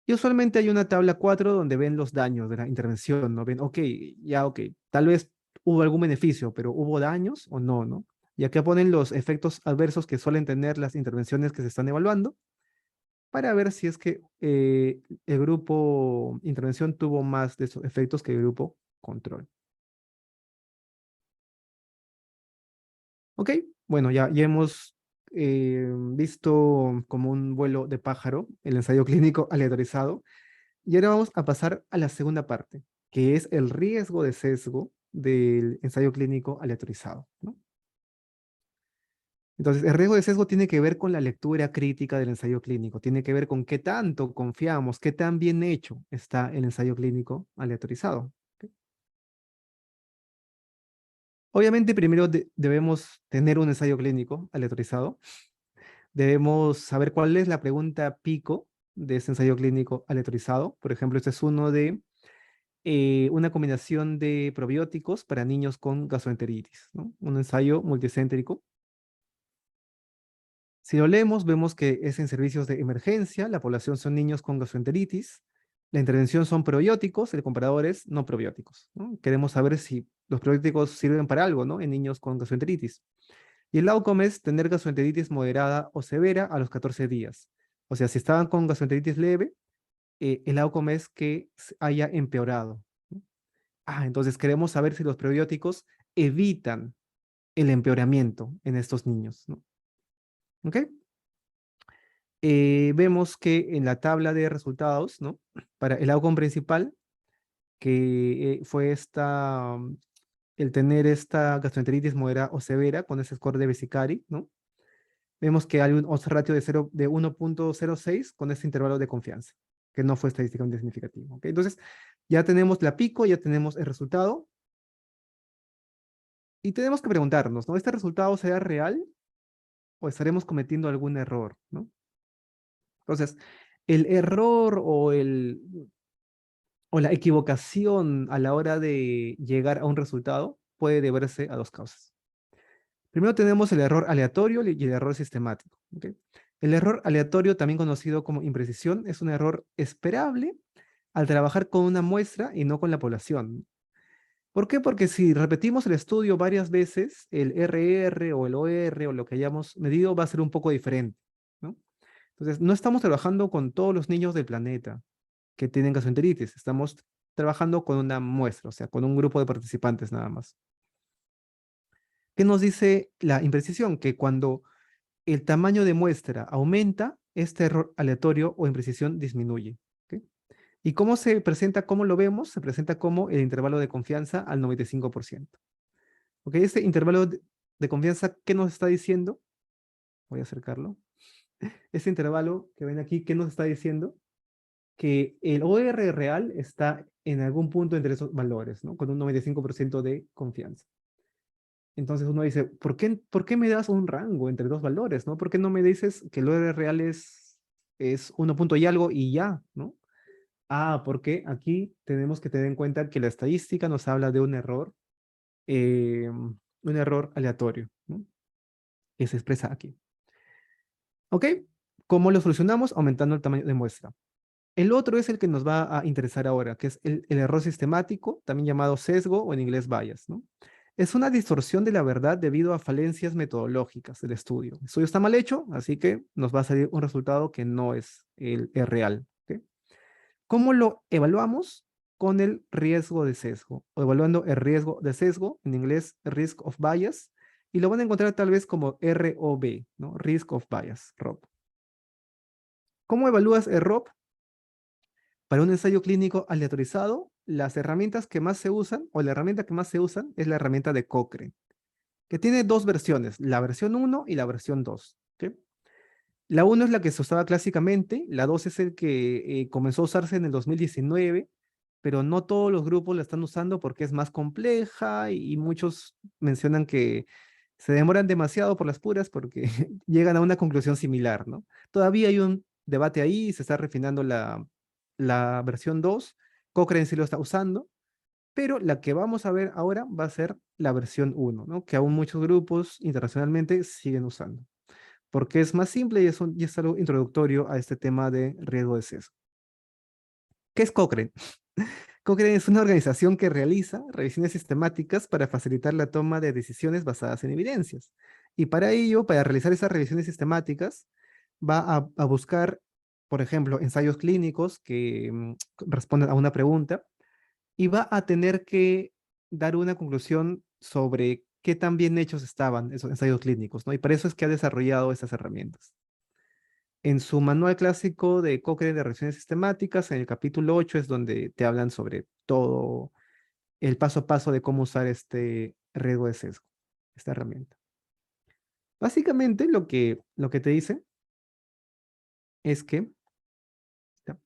Y usualmente hay una tabla 4 donde ven los daños de la intervención, ¿no? Ven, ok, ya, ok, tal vez hubo algún beneficio, pero ¿hubo daños o no, no? Y acá ponen los efectos adversos que suelen tener las intervenciones que se están evaluando para ver si es que el grupo intervención tuvo más de esos efectos que el grupo control. Ok, bueno, ya hemos visto como un vuelo de pájaro el ensayo clínico aleatorizado. Y ahora vamos a pasar a la segunda parte, que es el riesgo de sesgo del ensayo clínico aleatorizado, ¿no? Entonces, el riesgo de sesgo tiene que ver con la lectura crítica del ensayo clínico, tiene que ver con qué tanto confiamos, qué tan bien hecho está el ensayo clínico aleatorizado. ¿Ok? Obviamente, primero debemos tener un ensayo clínico aleatorizado, debemos saber cuál es la pregunta pico de ese ensayo clínico aleatorizado. Por ejemplo, este es uno de una combinación de probióticos para niños con gastroenteritis, ¿no? Un ensayo multicéntrico. Si lo leemos, vemos que es en servicios de emergencia, la población son niños con gastroenteritis, la intervención son probióticos, el comparador es no probióticos, ¿no? Queremos saber si los probióticos sirven para algo, ¿no? En niños con gastroenteritis. Y el outcome es tener gastroenteritis moderada o severa a los 14 días. O sea, si estaban con gastroenteritis leve, el outcome es que haya empeorado. ¿No? Entonces queremos saber si los probióticos evitan el empeoramiento en estos niños, ¿no? ¿Ok? Vemos que en la tabla de resultados, ¿no? Para el outcome principal, que fue el tener esta gastroenteritis moderada o severa con ese score de Vesicari, ¿no? Vemos que hay un odds ratio de 1.06 con ese intervalo de confianza, que no fue estadísticamente significativo. ¿Ok? Entonces, ya tenemos la pico, ya tenemos el resultado, y tenemos que preguntarnos, ¿no? ¿Este resultado será real o estaremos cometiendo algún error, ¿no? Entonces, el error o la equivocación a la hora de llegar a un resultado puede deberse a dos causas. Primero tenemos el error aleatorio y el error sistemático. ¿Ok? El error aleatorio, también conocido como imprecisión, es un error esperable al trabajar con una muestra y no con la población. ¿Por qué? Porque si repetimos el estudio varias veces, el RR o el OR o lo que hayamos medido va a ser un poco diferente, ¿no? Entonces, no estamos trabajando con todos los niños del planeta que tienen gastroenteritis, estamos trabajando con una muestra, o sea, con un grupo de participantes nada más. ¿Qué nos dice la imprecisión? Que cuando el tamaño de muestra aumenta, este error aleatorio o imprecisión disminuye. ¿Ok? ¿Y cómo se presenta? ¿Cómo lo vemos? Se presenta como el intervalo de confianza al 95%. ¿Ok? Este intervalo de confianza, ¿qué nos está diciendo? Voy a acercarlo. Este intervalo que ven aquí, ¿qué nos está diciendo? Que el OR real está en algún punto entre esos valores, ¿no? Con un 95% de confianza. Entonces uno dice, ¿por qué me das un rango entre dos valores, ¿no? ¿Por qué no me dices que el OR real es 1 punto y algo y ya, ¿no? Porque aquí tenemos que tener en cuenta que la estadística nos habla de un error aleatorio, ¿no? Que se expresa aquí. ¿Ok? ¿Cómo lo solucionamos? Aumentando el tamaño de muestra. El otro es el que nos va a interesar ahora, que es el error sistemático, también llamado sesgo o en inglés bias, ¿no? Es una distorsión de la verdad debido a falencias metodológicas del estudio. El estudio está mal hecho, así que nos va a salir un resultado que no es real. ¿Ok? ¿Cómo lo evaluamos? Con el riesgo de sesgo, o evaluando el riesgo de sesgo, en inglés Risk of Bias, y lo van a encontrar tal vez como ROB, ¿no? Risk of Bias, ROB. ¿Cómo evalúas el ROB? Para un ensayo clínico aleatorizado, las herramientas que más se usan, o la herramienta que más se usan, es la herramienta de Cochrane, que tiene dos versiones, la versión 1 y la versión 2. ¿Ok? La uno es la que se usaba clásicamente, la 2 es el que comenzó a usarse en el 2019, pero no todos los grupos la están usando porque es más compleja y muchos mencionan que se demoran demasiado por las puras porque llegan a una conclusión similar, ¿no? Todavía hay un debate ahí, se está refinando la versión 2. Cochrane sí lo está usando, pero la que vamos a ver ahora va a ser la versión uno, ¿no? Que aún muchos grupos internacionalmente siguen usando, porque es más simple y es algo introductorio a este tema de riesgo de sesgo. ¿Qué es Cochrane? Cochrane es una organización que realiza revisiones sistemáticas para facilitar la toma de decisiones basadas en evidencias. Y para ello, para realizar esas revisiones sistemáticas, va a buscar, por ejemplo, ensayos clínicos que responden a una pregunta y va a tener que dar una conclusión sobre qué tan bien hechos estaban esos ensayos clínicos, ¿no? Y para eso es que ha desarrollado estas herramientas. En su manual clásico de Cochrane de reacciones sistemáticas, en el capítulo 8 es donde te hablan sobre todo el paso a paso de cómo usar este riesgo de sesgo, esta herramienta. Básicamente lo que te dice es que ya,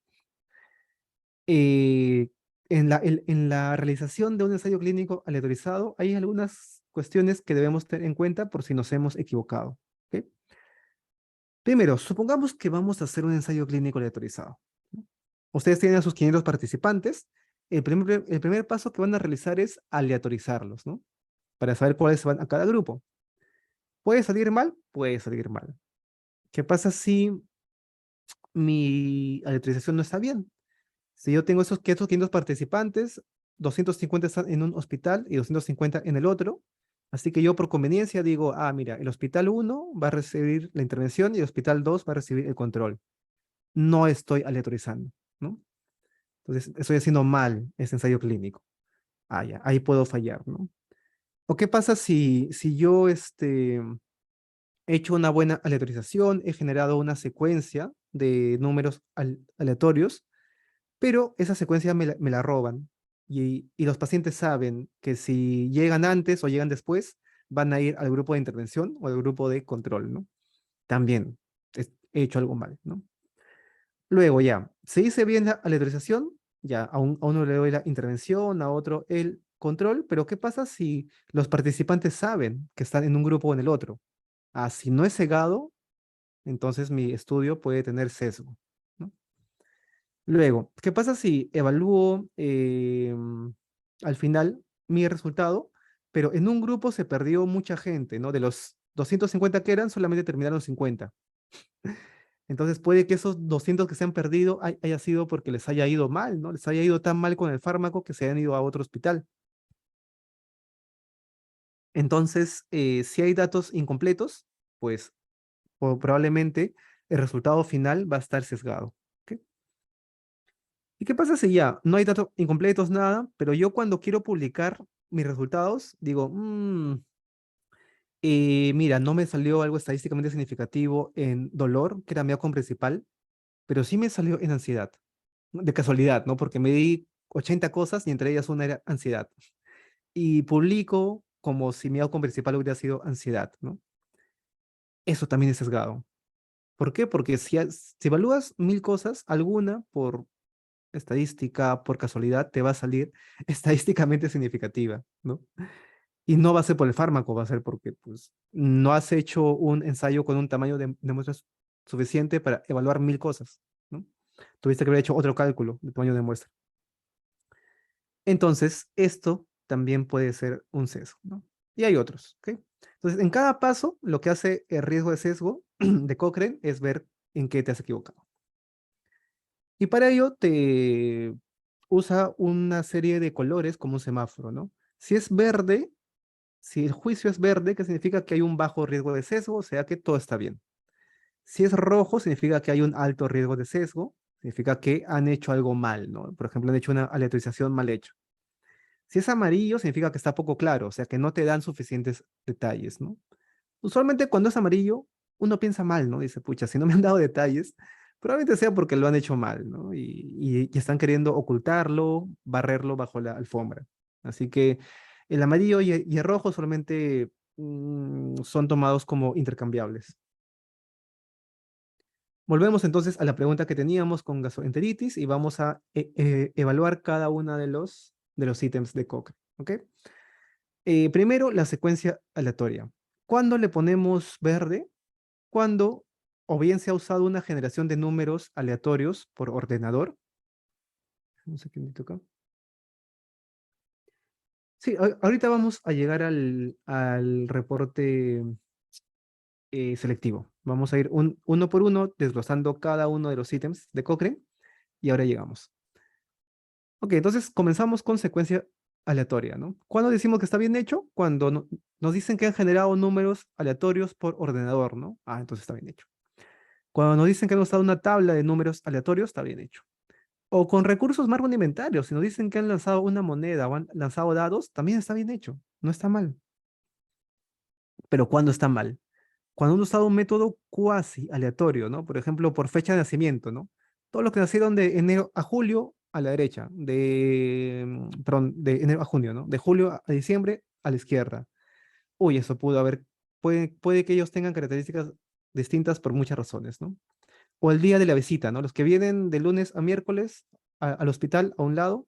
eh, en la realización de un ensayo clínico aleatorizado hay algunas cuestiones que debemos tener en cuenta por si nos hemos equivocado. ¿Ok? Primero, supongamos que vamos a hacer un ensayo clínico aleatorizado. Ustedes tienen a sus 500 participantes. El primer paso que van a realizar es aleatorizarlos, ¿no? Para saber cuáles van a cada grupo. ¿Puede salir mal? Puede salir mal. ¿Qué pasa si mi aleatorización no está bien? Si yo tengo esos 500 participantes, 250 están en un hospital y 250 en el otro, así que yo por conveniencia digo, ah, mira, el hospital uno va a recibir la intervención y el hospital 2 va a recibir el control. No estoy aleatorizando, ¿no? Entonces, estoy haciendo mal ese ensayo clínico. Ah, ya, ahí puedo fallar, ¿no? ¿O qué pasa si yo he hecho una buena aleatorización, he generado una secuencia de números aleatorios, pero esa secuencia me la roban y los pacientes saben que si llegan antes o llegan después, van a ir al grupo de intervención o al grupo de control, ¿no? También he hecho algo mal, ¿no? Luego ya, se dice bien la aleatorización, ya a uno le doy la intervención, a otro el control, pero ¿qué pasa si los participantes saben que están en un grupo o en el otro? Ah, si no es cegado, entonces mi estudio puede tener sesgo, ¿no? Luego, ¿qué pasa si evalúo al final mi resultado, pero en un grupo se perdió mucha gente, ¿no? De los 250 que eran, solamente terminaron 50. Entonces puede que esos 200 que se han perdido haya sido porque les haya ido mal, ¿no? Les haya ido tan mal con el fármaco que se hayan ido a otro hospital. Entonces, si hay datos incompletos, pues probablemente el resultado final va a estar sesgado. ¿Ok? ¿Y qué pasa si ya no hay datos incompletos, nada, pero yo cuando quiero publicar mis resultados, digo, mira, no me salió algo estadísticamente significativo en dolor, que era mi outcome principal, pero sí me salió en ansiedad, ¿no? De casualidad, ¿no? Porque me di 80 cosas y entre ellas una era ansiedad. Y publico como si mi outcome principal hubiera sido ansiedad, ¿no? Eso también es sesgado. ¿Por qué? Porque si evalúas 1000 cosas, alguna por estadística, por casualidad, te va a salir estadísticamente significativa, ¿no? Y no va a ser por el fármaco, va a ser porque pues, no has hecho un ensayo con un tamaño de muestras suficiente para evaluar 1000 cosas, ¿no? Tuviste que haber hecho otro cálculo de tamaño de muestra. Entonces, esto también puede ser un sesgo, ¿no? Y hay otros, ¿ok? Entonces, en cada paso, lo que hace el riesgo de sesgo de Cochrane es ver en qué te has equivocado. Y para ello te usa una serie de colores como un semáforo, ¿no? Si es verde, si el juicio es verde, que significa que hay un bajo riesgo de sesgo, o sea que todo está bien. Si es rojo, significa que hay un alto riesgo de sesgo, significa que han hecho algo mal, ¿no? Por ejemplo, han hecho una aleatorización mal hecha. Si es amarillo, significa que está poco claro, o sea que no te dan suficientes detalles, ¿no? Usualmente cuando es amarillo, uno piensa mal, ¿no? Dice, pucha, si no me han dado detalles, probablemente sea porque lo han hecho mal, ¿no? Y están queriendo ocultarlo, barrerlo bajo la alfombra. Así que el amarillo y el rojo solamente son tomados como intercambiables. Volvemos entonces a la pregunta que teníamos con gastroenteritis y vamos a evaluar cada uno de los ítems de Cochrane. ¿Ok? Primero, la secuencia aleatoria. ¿Cuándo le ponemos verde? Cuando o bien se ha usado una generación de números aleatorios por ordenador. No sé qué me toca. Sí, ahorita vamos a llegar al reporte selectivo. Vamos a ir uno por uno desglosando cada uno de los ítems de Cochrane y ahora llegamos. Ok, entonces comenzamos con secuencia aleatoria, ¿no? ¿Cuándo decimos que está bien hecho? Cuando nos dicen que han generado números aleatorios por ordenador, ¿no? Ah, entonces está bien hecho. Cuando nos dicen que han usado una tabla de números aleatorios, está bien hecho. O con recursos más rudimentarios, si nos dicen que han lanzado una moneda o han lanzado dados, también está bien hecho, no está mal. Pero ¿cuándo está mal? Cuando uno usado un método cuasi aleatorio, ¿no? Por ejemplo, por fecha de nacimiento, ¿no? Todos los que nacieron de enero a julio a la derecha, perdón, de enero a junio, ¿no? De julio a diciembre a la izquierda. Uy, eso pudo haber, puede que ellos tengan características distintas por muchas razones, ¿no? O el día de la visita, ¿no? Los que vienen de lunes a miércoles al hospital a un lado,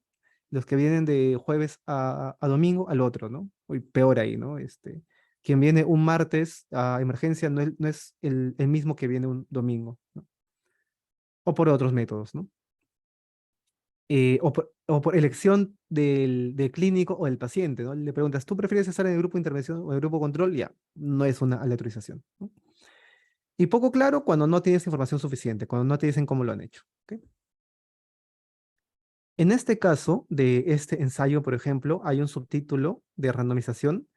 los que vienen de jueves a domingo al otro, ¿no? Uy, peor ahí, ¿no? Quien viene un martes a emergencia no es el mismo que viene un domingo, ¿no? O por otros métodos, ¿no? O por elección del clínico o del paciente, ¿no? Le preguntas, ¿tú prefieres estar en el grupo de intervención o en el grupo control? Ya, no es una aleatorización, ¿no? Y poco claro cuando no tienes información suficiente, cuando no te dicen cómo lo han hecho, ¿ok? En este caso de este ensayo, por ejemplo, hay un subtítulo de randomización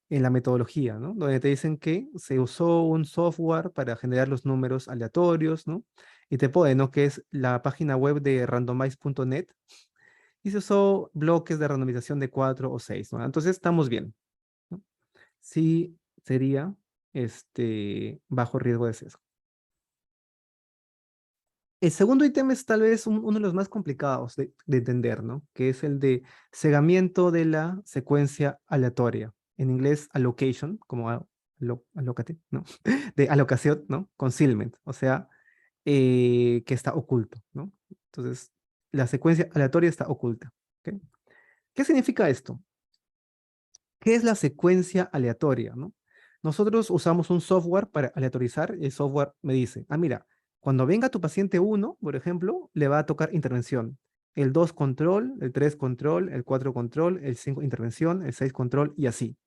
en la metodología, ¿no? Donde te dicen que se usó un software para generar los números aleatorios, ¿no? Y te pone, ¿no? Que es la página web de randomize.net y se usó bloques de randomización de 4 o 6, ¿no? Entonces estamos bien, ¿no? Sí sería bajo riesgo de sesgo. El segundo ítem es tal vez uno de los más complicados de entender, ¿no? Que es el de cegamiento de la secuencia aleatoria. En inglés, allocation, como alócate, ¿no? De alocación, ¿no? Concealment, o sea, que está oculto, ¿no? Entonces, la secuencia aleatoria está oculta. ¿Ok? ¿Qué significa esto? ¿Qué es la secuencia aleatoria, no? Nosotros usamos un software para aleatorizar y el software me dice, ah, mira, cuando venga tu paciente uno, por ejemplo, le va a tocar intervención. El 2 control, el 3 control, el 4 control, el 5 intervención, el 6 control y así.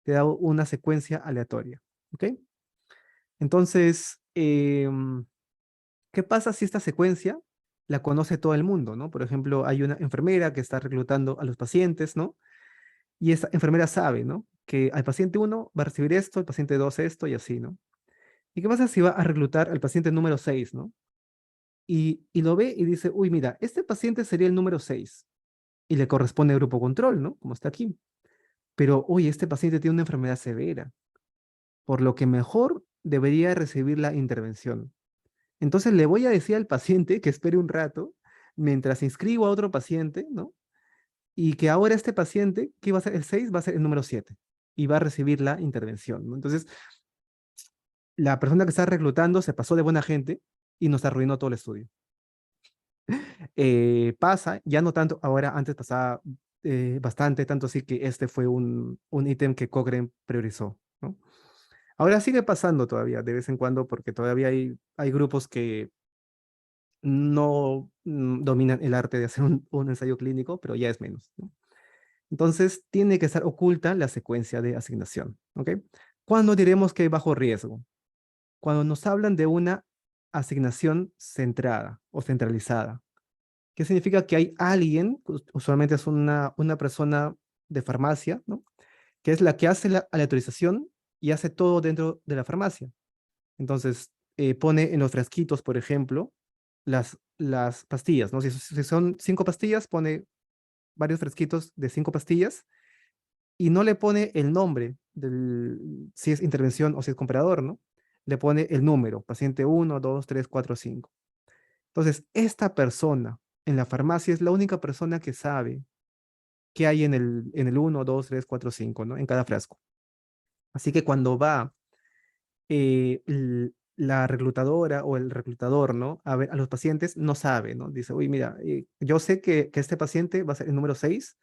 Te da una secuencia aleatoria. ¿Ok? Entonces, ¿qué pasa si esta secuencia la conoce todo el mundo, ¿no? Por ejemplo, hay una enfermera que está reclutando a los pacientes, ¿no? Y esa enfermera sabe, ¿no? Que al paciente uno va a recibir esto, el paciente 2 esto y así, ¿no? ¿Y qué pasa si va a reclutar al paciente número 6, ¿no? Y lo ve y dice, uy, mira, este paciente sería el número 6 y le corresponde al grupo control, ¿no? Como está aquí. Pero, uy, este paciente tiene una enfermedad severa, por lo que mejor debería recibir la intervención. Entonces le voy a decir al paciente que espere un rato mientras inscribo a otro paciente, ¿no? Y que ahora este paciente, que iba a ser el 6 va a ser el número 7 y va a recibir la intervención, ¿no? Entonces, la persona que está reclutando se pasó de buena gente y nos arruinó todo el estudio. Pasa, ya no tanto, ahora antes pasaba bastante, tanto así que este fue un ítem que Cochrane priorizó, ¿no? Ahora sigue pasando todavía, de vez en cuando, porque todavía hay grupos que no dominan el arte de hacer un ensayo clínico, pero ya es menos, ¿no? Entonces, tiene que estar oculta la secuencia de asignación, ¿ok? ¿Cuándo diremos que hay bajo riesgo? Cuando nos hablan de una asignación centrada o centralizada. ¿Qué significa? Que hay alguien, usualmente es una persona de farmacia, ¿no? Que es la que hace la aleatorización y hace todo dentro de la farmacia. Entonces, pone en los frasquitos, por ejemplo, las pastillas, ¿no? Si son 5 pastillas, pone varios frasquitos de 5 pastillas y no le pone el nombre si es intervención o si es comprador, ¿no? Le pone el número, paciente 1, 2, 3, 4, 5. Entonces, esta persona en la farmacia es la única persona que sabe qué hay en el 1, 2, 3, 4, 5, ¿no? En cada frasco. Así que cuando va la reclutadora o el reclutador, ¿no? A ver, a los pacientes no sabe, ¿no? Dice, uy, mira, yo sé que este paciente va a ser el número 6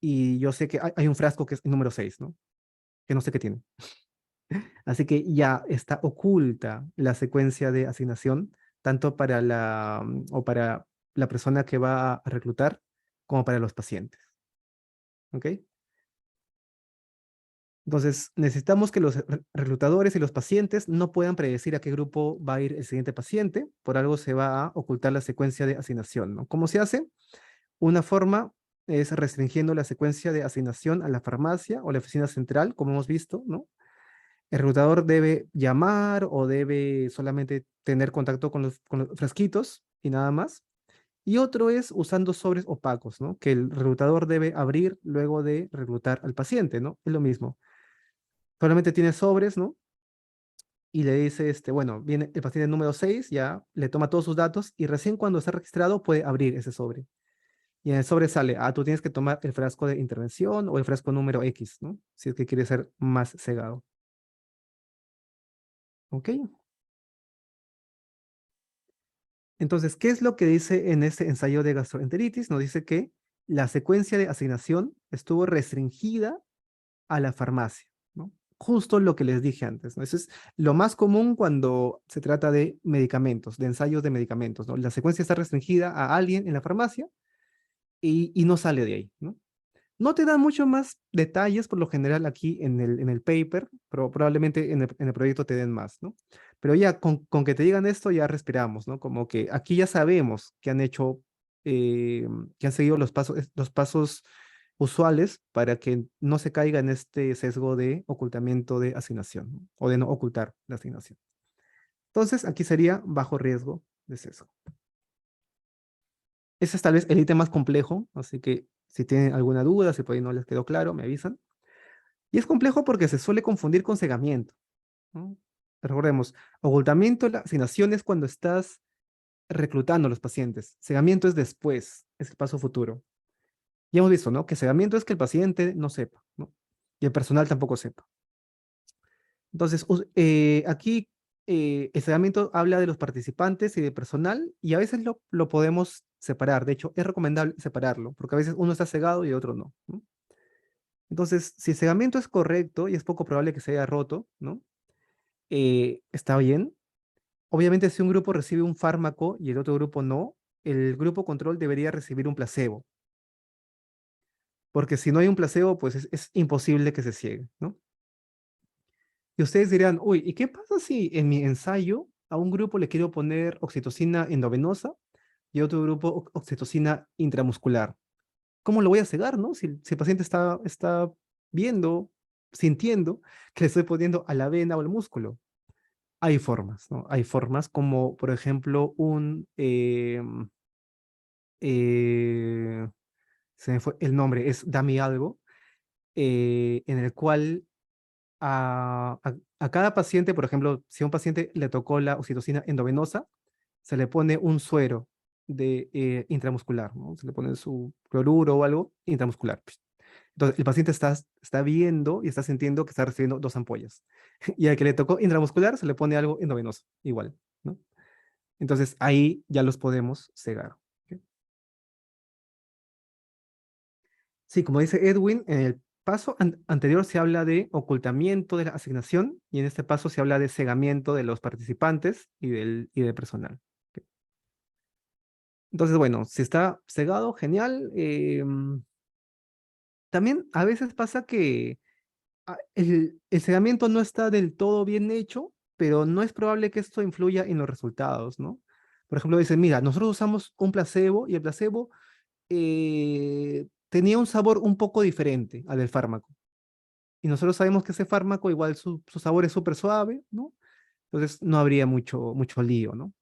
y yo sé que hay un frasco que es el número 6, ¿no? Que no sé qué tiene. Así que ya está oculta la secuencia de asignación, tanto para o para la persona que va a reclutar como para los pacientes, ¿ok? Entonces, necesitamos que los reclutadores y los pacientes no puedan predecir a qué grupo va a ir el siguiente paciente, por algo se va a ocultar la secuencia de asignación, ¿no? ¿Cómo se hace? Una forma es restringiendo la secuencia de asignación a la farmacia o la oficina central, como hemos visto, ¿no? El reclutador debe llamar o debe solamente tener contacto con los frasquitos y nada más. Y otro es usando sobres opacos, ¿no? Que el reclutador debe abrir luego de reclutar al paciente, ¿no? Es lo mismo. Solamente tiene sobres, ¿no? Y le dice, bueno, viene el paciente número 6 ya le toma todos sus datos y recién cuando está registrado puede abrir ese sobre. Y en el sobre sale, tú tienes que tomar el frasco de intervención o el frasco número X, ¿no? Si es que quieres ser más cegado. ¿Ok? Entonces, ¿qué es lo que dice en este ensayo de gastroenteritis? Nos dice que la secuencia de asignación estuvo restringida a la farmacia, ¿no? Justo lo que les dije antes, ¿no? Eso es lo más común cuando se trata de medicamentos, de ensayos de medicamentos, ¿no? La secuencia está restringida a alguien en la farmacia y no sale de ahí, ¿no? No te dan mucho más detalles por lo general aquí en el paper, pero probablemente en el proyecto te den más, ¿no? Pero ya con que te digan esto ya respiramos, ¿no? Como que aquí ya sabemos que han hecho, que han seguido los pasos usuales para que no se caiga en este sesgo de ocultamiento de asignación, ¿no? O de no ocultar la asignación. Entonces, aquí sería bajo riesgo de sesgo. Ese es tal vez el ítem más complejo, así que si tienen alguna duda, si por ahí no les quedó claro, me avisan. Y es complejo porque se suele confundir con cegamiento, ¿no? Recordemos, ocultamiento de la asignación es cuando estás reclutando a los pacientes. Cegamiento es después, es el paso futuro. Ya hemos visto, ¿no? Que cegamiento es que el paciente no sepa, ¿no? Y el personal tampoco sepa. Entonces, aquí el cegamiento habla de los participantes y del personal y a veces lo podemos separar. De hecho, es recomendable separarlo porque a veces uno está cegado y otro no, ¿no? Entonces, si el cegamiento es correcto y es poco probable que se haya roto, ¿no? Está bien. Obviamente, si un grupo recibe un fármaco y el otro grupo no, el grupo control debería recibir un placebo, porque si no hay un placebo, pues es imposible que se ciegue, ¿no? Y ustedes dirán, uy, ¿y qué pasa si en mi ensayo a un grupo le quiero poner oxitocina endovenosa y a otro grupo oxitocina intramuscular? ¿Cómo lo voy a cegar, no? Si el paciente está viendo, sintiendo que le estoy poniendo a la vena o al músculo. Hay formas, ¿no? Hay formas como, por ejemplo, eh, se me fue el nombre, es Dami algo, en el cual a cada paciente, por ejemplo, si a un paciente le tocó la oxitocina endovenosa, se le pone un suero intramuscular, ¿no? Se le pone su cloruro o algo intramuscular. Entonces, el paciente está viendo y está sintiendo que está recibiendo dos ampollas. Y al que le tocó intramuscular, se le pone algo endovenoso, igual, ¿no? Entonces, ahí ya los podemos cegar. ¿Ok? Sí, como dice Edwin, en el paso anterior se habla de ocultamiento de la asignación y en este paso se habla de cegamiento de los participantes y del personal. ¿Ok? Entonces, bueno, si está cegado, genial. También a veces pasa que el cegamiento no está del todo bien hecho, pero no es probable que esto influya en los resultados, ¿no? Por ejemplo, dicen, mira, nosotros usamos un placebo y el placebo tenía un sabor un poco diferente al del fármaco. Y nosotros sabemos que ese fármaco igual su sabor es súper suave, ¿no? Entonces no habría mucho lío, ¿no?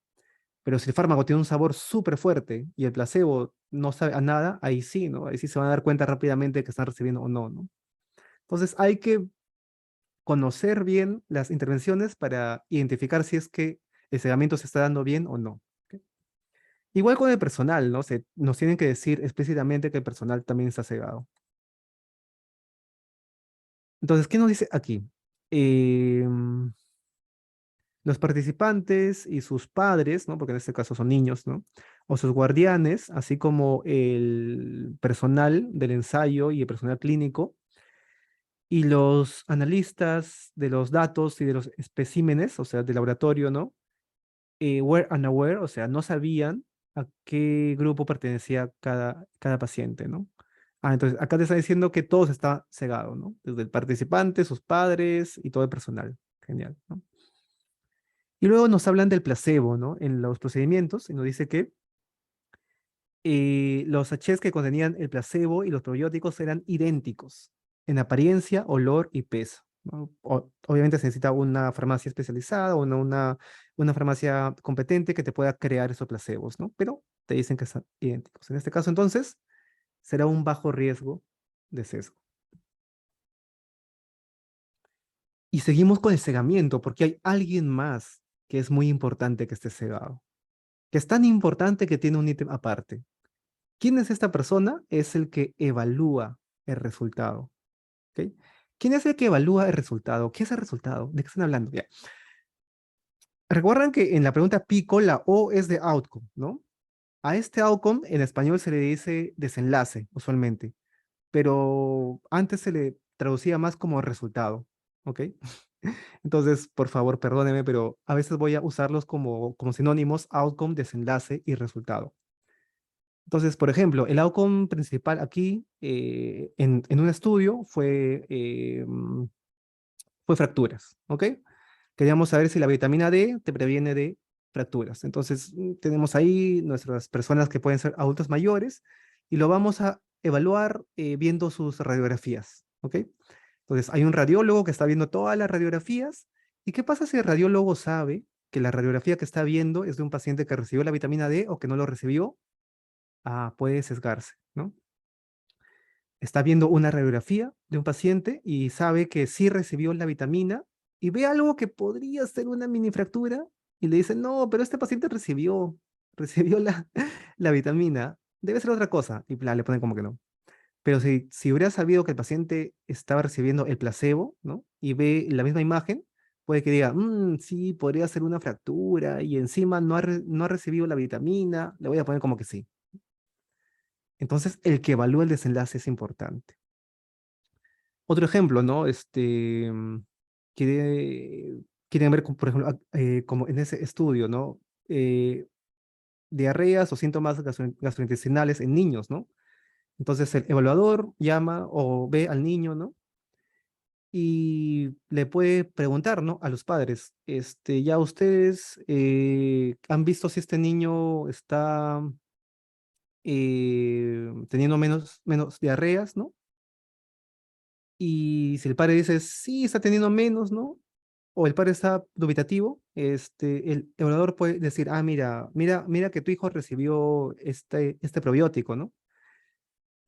Pero si el fármaco tiene un sabor súper fuerte y el placebo no sabe a nada, ahí sí, ¿no? Ahí sí se van a dar cuenta rápidamente que están recibiendo o no, ¿no? Entonces hay que conocer bien las intervenciones para identificar si es que el cegamiento se está dando bien o no. ¿Ok? Igual con el personal, ¿no? Nos tienen que decir explícitamente que el personal también está cegado. Entonces, ¿qué nos dice aquí? Em, Los participantes y sus padres, ¿no? Porque en este caso son niños, ¿no? O sus guardianes, así como el personal del ensayo y el personal clínico, y los analistas de los datos y de los especímenes, o sea, del laboratorio, ¿no? Were unaware, o sea, no sabían a qué grupo pertenecía cada paciente, ¿no? Ah, entonces acá te está diciendo que todo está cegado, ¿no? Desde el participante, sus padres y todo el personal. Genial, ¿no? Y luego nos hablan del placebo, ¿no? En los procedimientos, y nos dice que los sachets que contenían el placebo y los probióticos eran idénticos en apariencia, olor y peso, ¿no? Obviamente se necesita una farmacia especializada o una farmacia competente que te pueda crear esos placebos, ¿no? Pero te dicen que son idénticos. En este caso, entonces, será un bajo riesgo de sesgo. Y seguimos con el cegamiento, porque hay alguien más que es muy importante que esté cegado, que es tan importante que tiene un ítem aparte. ¿Quién es esta persona? Es el que evalúa el resultado. ¿Ok? ¿Quién es el que evalúa el resultado? ¿Qué es el resultado? ¿De qué están hablando? Ya. Recuerdan que en la pregunta pico la O es de outcome, ¿no? A este outcome en español se le dice desenlace, usualmente, pero antes se le traducía más como resultado. ¿Ok? Entonces, por favor, perdóneme, pero a veces voy a usarlos como sinónimos, outcome, desenlace y resultado. Entonces, por ejemplo, el outcome principal aquí en un estudio fue fracturas, ¿ok? Queríamos saber si la vitamina D te previene de fracturas. Entonces, tenemos ahí nuestras personas que pueden ser adultos mayores y lo vamos a evaluar viendo sus radiografías, ¿ok? Entonces, hay un radiólogo que está viendo todas las radiografías. ¿Y qué pasa si el radiólogo sabe que la radiografía que está viendo es de un paciente que recibió la vitamina D o que no lo recibió? Ah, puede sesgarse, ¿no? Está viendo una radiografía de un paciente y sabe que sí recibió la vitamina y ve algo que podría ser una mini fractura y le dice, no, pero este paciente recibió la vitamina, debe ser otra cosa. Y le ponen como que no. Pero si hubiera sabido que el paciente estaba recibiendo el placebo, ¿no? Y ve la misma imagen, puede que diga, sí, podría ser una fractura y encima no ha recibido la vitamina, le voy a poner como que sí. Entonces, el que evalúa el desenlace es importante. Otro ejemplo, ¿no? Quiere, quieren ver, por ejemplo, como en ese estudio, ¿no? Eh, Diarreas o síntomas gastrointestinales en niños, ¿no? Entonces el evaluador llama o ve al niño, ¿no? Y le puede preguntar, ¿no? A los padres, ya ustedes han visto si este niño está teniendo menos diarreas, ¿no? Y si el padre dice, sí, está teniendo menos, ¿no? O el padre está dubitativo, el evaluador puede decir, ah, mira que tu hijo recibió este probiótico, ¿no?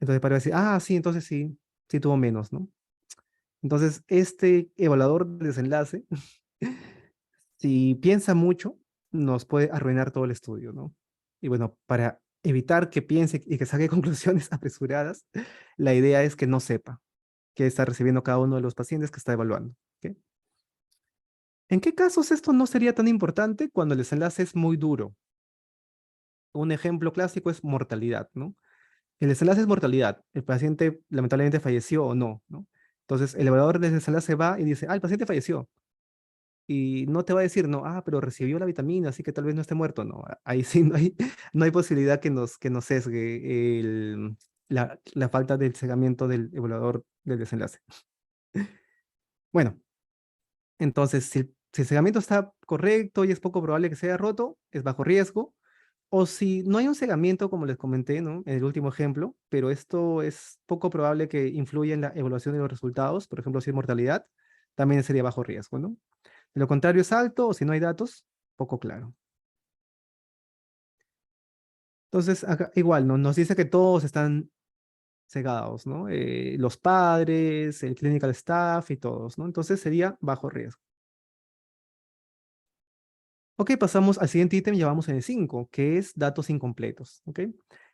Entonces el padre va a decir, ah, sí, entonces sí tuvo menos, ¿no? Entonces, este evaluador de desenlace, si piensa mucho, nos puede arruinar todo el estudio, ¿no? Y bueno, para evitar que piense y que saque conclusiones apresuradas, la idea es que no sepa qué está recibiendo cada uno de los pacientes que está evaluando. ¿Ok? ¿En qué casos esto no sería tan importante cuando el desenlace es muy duro? Un ejemplo clásico es mortalidad, ¿no? El desenlace es mortalidad. El paciente lamentablemente falleció o no, ¿no? Entonces, el evaluador del desenlace va y dice, ah, el paciente falleció. Y no te va a decir, no, ah, pero recibió la vitamina, así que tal vez no esté muerto. No, ahí sí no hay posibilidad que nos sesgue la falta del cegamiento del evaluador del desenlace. Bueno, entonces, si el cegamiento está correcto y es poco probable que sea roto, es bajo riesgo. O si no hay un cegamiento, como les comenté, ¿no? En el último ejemplo, pero esto es poco probable que influya en la evaluación de los resultados, por ejemplo, si es mortalidad, también sería bajo riesgo, ¿no? De lo contrario es alto, o si no hay datos, poco claro. Entonces, acá, igual, ¿no? Nos dice que todos están cegados, ¿no? Los padres, el clinical staff y todos, ¿no? Entonces sería bajo riesgo. Ok, pasamos al siguiente ítem, ya vamos en el 5, que es datos incompletos, ¿ok?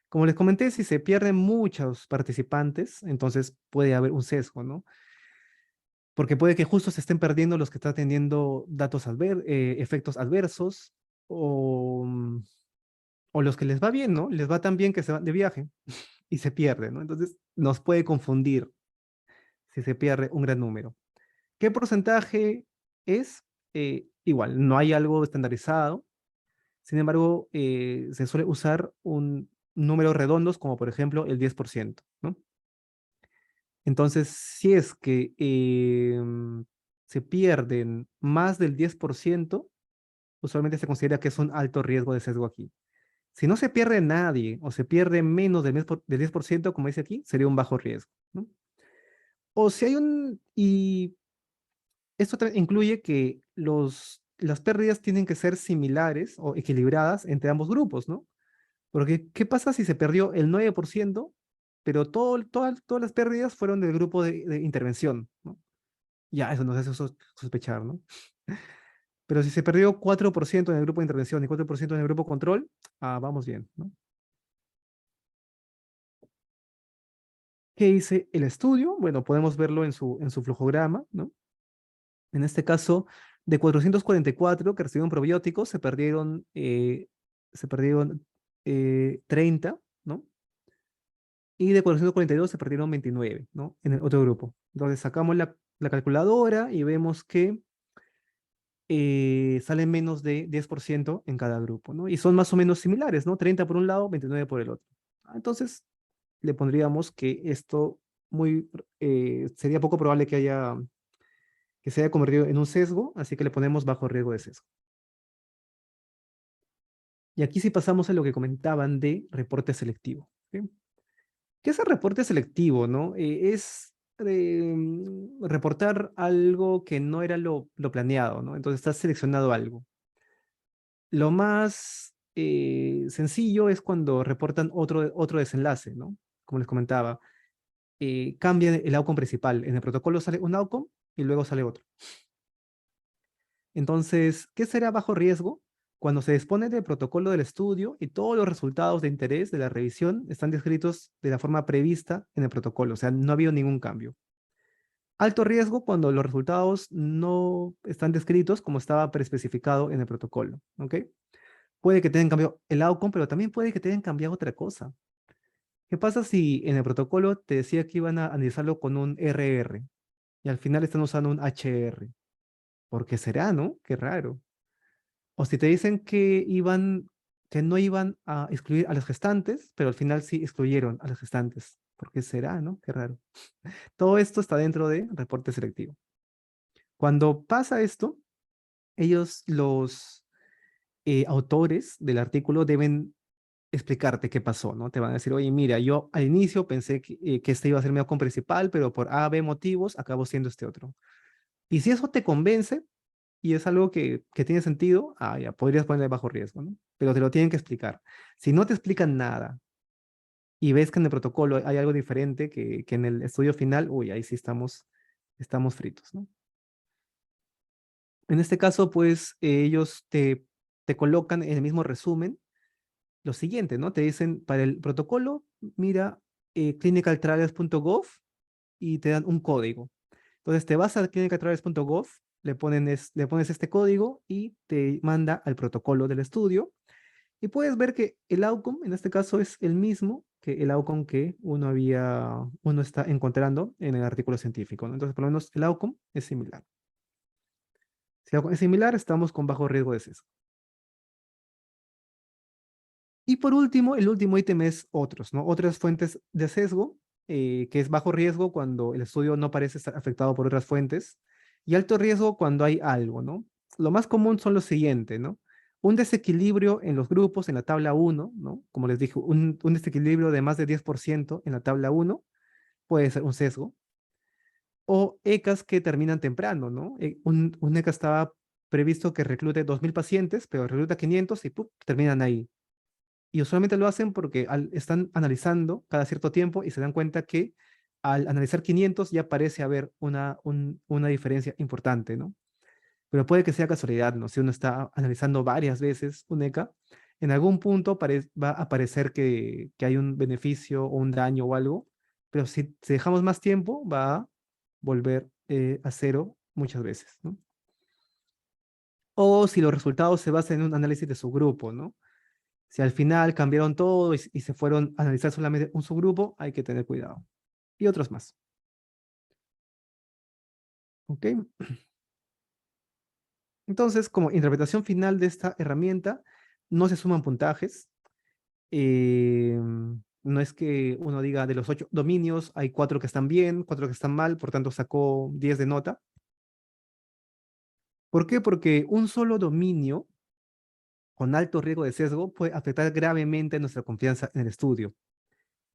Como les comenté, si se pierden muchos participantes, entonces puede haber un sesgo, ¿no? porque puede que justo se estén perdiendo los que están teniendo efectos adversos o los que les va bien, ¿no? Les va tan bien que se van de viaje y se pierden, ¿no? Entonces nos puede confundir si se pierde un gran número. ¿Qué porcentaje es? Igual, no hay algo estandarizado. Sin embargo, se suele usar un número redondos como por ejemplo el 10%, ¿no? Entonces, si es que se pierden más del 10%, usualmente se considera que es un alto riesgo de sesgo aquí. Si no se pierde nadie o se pierde menos del 10%, como dice aquí, sería un bajo riesgo, ¿no? O si hay y esto incluye que las pérdidas tienen que ser similares o equilibradas entre ambos grupos, ¿no? Porque, ¿qué pasa si se perdió el 9%, pero todas las pérdidas fueron del grupo de intervención, ¿no? Ya, eso nos hace sospechar, ¿no? Pero si se perdió 4% en el grupo de intervención y 4% en el grupo control, vamos bien, ¿no? ¿Qué dice el estudio? Bueno, podemos verlo en su flujograma, ¿no? En este caso, de 444 que recibieron probióticos, se perdieron 30, ¿no? Y de 442 se perdieron 29, ¿no? En el otro grupo. Entonces sacamos la calculadora y vemos que sale menos de 10% en cada grupo, ¿no? Y son más o menos similares, ¿no? 30 por un lado, 29 por el otro. Entonces le pondríamos que esto sería poco probable que se haya convertido en un sesgo, así que le ponemos bajo riesgo de sesgo. Y aquí sí pasamos a lo que comentaban de reporte selectivo. ¿Sí? ¿Qué es el reporte selectivo, no? Es reportar algo que no era lo planeado, ¿no? Entonces estás seleccionado algo. Lo más sencillo es cuando reportan otro desenlace, ¿no? Como les comentaba, cambia el outcome principal. En el protocolo sale un outcome y luego sale otro. Entonces, ¿qué será bajo riesgo? Cuando se dispone del protocolo del estudio y todos los resultados de interés de la revisión están descritos de la forma prevista en el protocolo, o sea, no ha habido ningún cambio. Alto riesgo cuando los resultados no están descritos como estaba preespecificado en el protocolo, ¿ok? Puede que tengan cambiado el outcome, pero también puede que tengan cambiado otra cosa. ¿Qué pasa si en el protocolo te decía que iban a analizarlo con un RR y al final están usando un HR? ¿Por qué será, no? Qué raro. O si te dicen que no iban a excluir a los gestantes, pero al final sí excluyeron a los gestantes. ¿Por qué será, no? Qué raro. Todo esto está dentro de reporte selectivo. Cuando pasa esto, los autores del artículo deben explicarte qué pasó, ¿no? Te van a decir, oye, mira, yo al inicio pensé que este iba a ser mi outcome principal, pero por A, B motivos acabó siendo este otro. Y si eso te convence, y es algo que tiene sentido, ya, podrías ponerle bajo riesgo, ¿no? Pero te lo tienen que explicar. Si no te explican nada y ves que en el protocolo hay algo diferente que en el estudio final, uy, ahí sí estamos fritos, ¿no? En este caso, pues ellos te colocan en el mismo resumen lo siguiente, ¿no? Te dicen, para el protocolo, mira clinicaltrials.gov y te dan un código. Entonces te vas a clinicaltrials.gov, le pones este código y te manda al protocolo del estudio y puedes ver que el outcome en este caso es el mismo que el outcome que uno está encontrando en el artículo científico, ¿no? Entonces por lo menos el outcome es similar. Si el outcome es similar, estamos con bajo riesgo de sesgo. Y por último, el último ítem es otros, ¿no? Otras fuentes de sesgo, que es bajo riesgo cuando el estudio no parece estar afectado por otras fuentes, y alto riesgo cuando hay algo, ¿no? Lo más común son los siguientes, ¿no? Un desequilibrio en los grupos en la tabla uno, ¿no? Como les dije, un desequilibrio de más de 10% en la tabla uno puede ser un sesgo. O ECAs que terminan temprano, ¿no? Un ECA estaba previsto que reclute 2.000 pacientes, pero recluta 500 y ¡pum! Terminan ahí. Y usualmente lo hacen porque están analizando cada cierto tiempo y se dan cuenta que al analizar 500 ya parece haber una diferencia importante, ¿no? Pero puede que sea casualidad, ¿no? Si uno está analizando varias veces un ECA, en algún punto va a parecer que hay un beneficio o un daño o algo, pero si dejamos más tiempo, va a volver a cero muchas veces, ¿no? O si los resultados se basan en un análisis de subgrupo, ¿no? Si al final cambiaron todo y se fueron a analizar solamente un subgrupo, hay que tener cuidado. Y otros más. ¿Ok? Entonces, como interpretación final de esta herramienta, no se suman puntajes. eh, no es que uno diga de los 8 dominios, hay 4 que están bien, 4 que están mal, por tanto sacó 10 de nota. ¿Por qué? Porque un solo dominio con alto riesgo de sesgo puede afectar gravemente nuestra confianza en el estudio.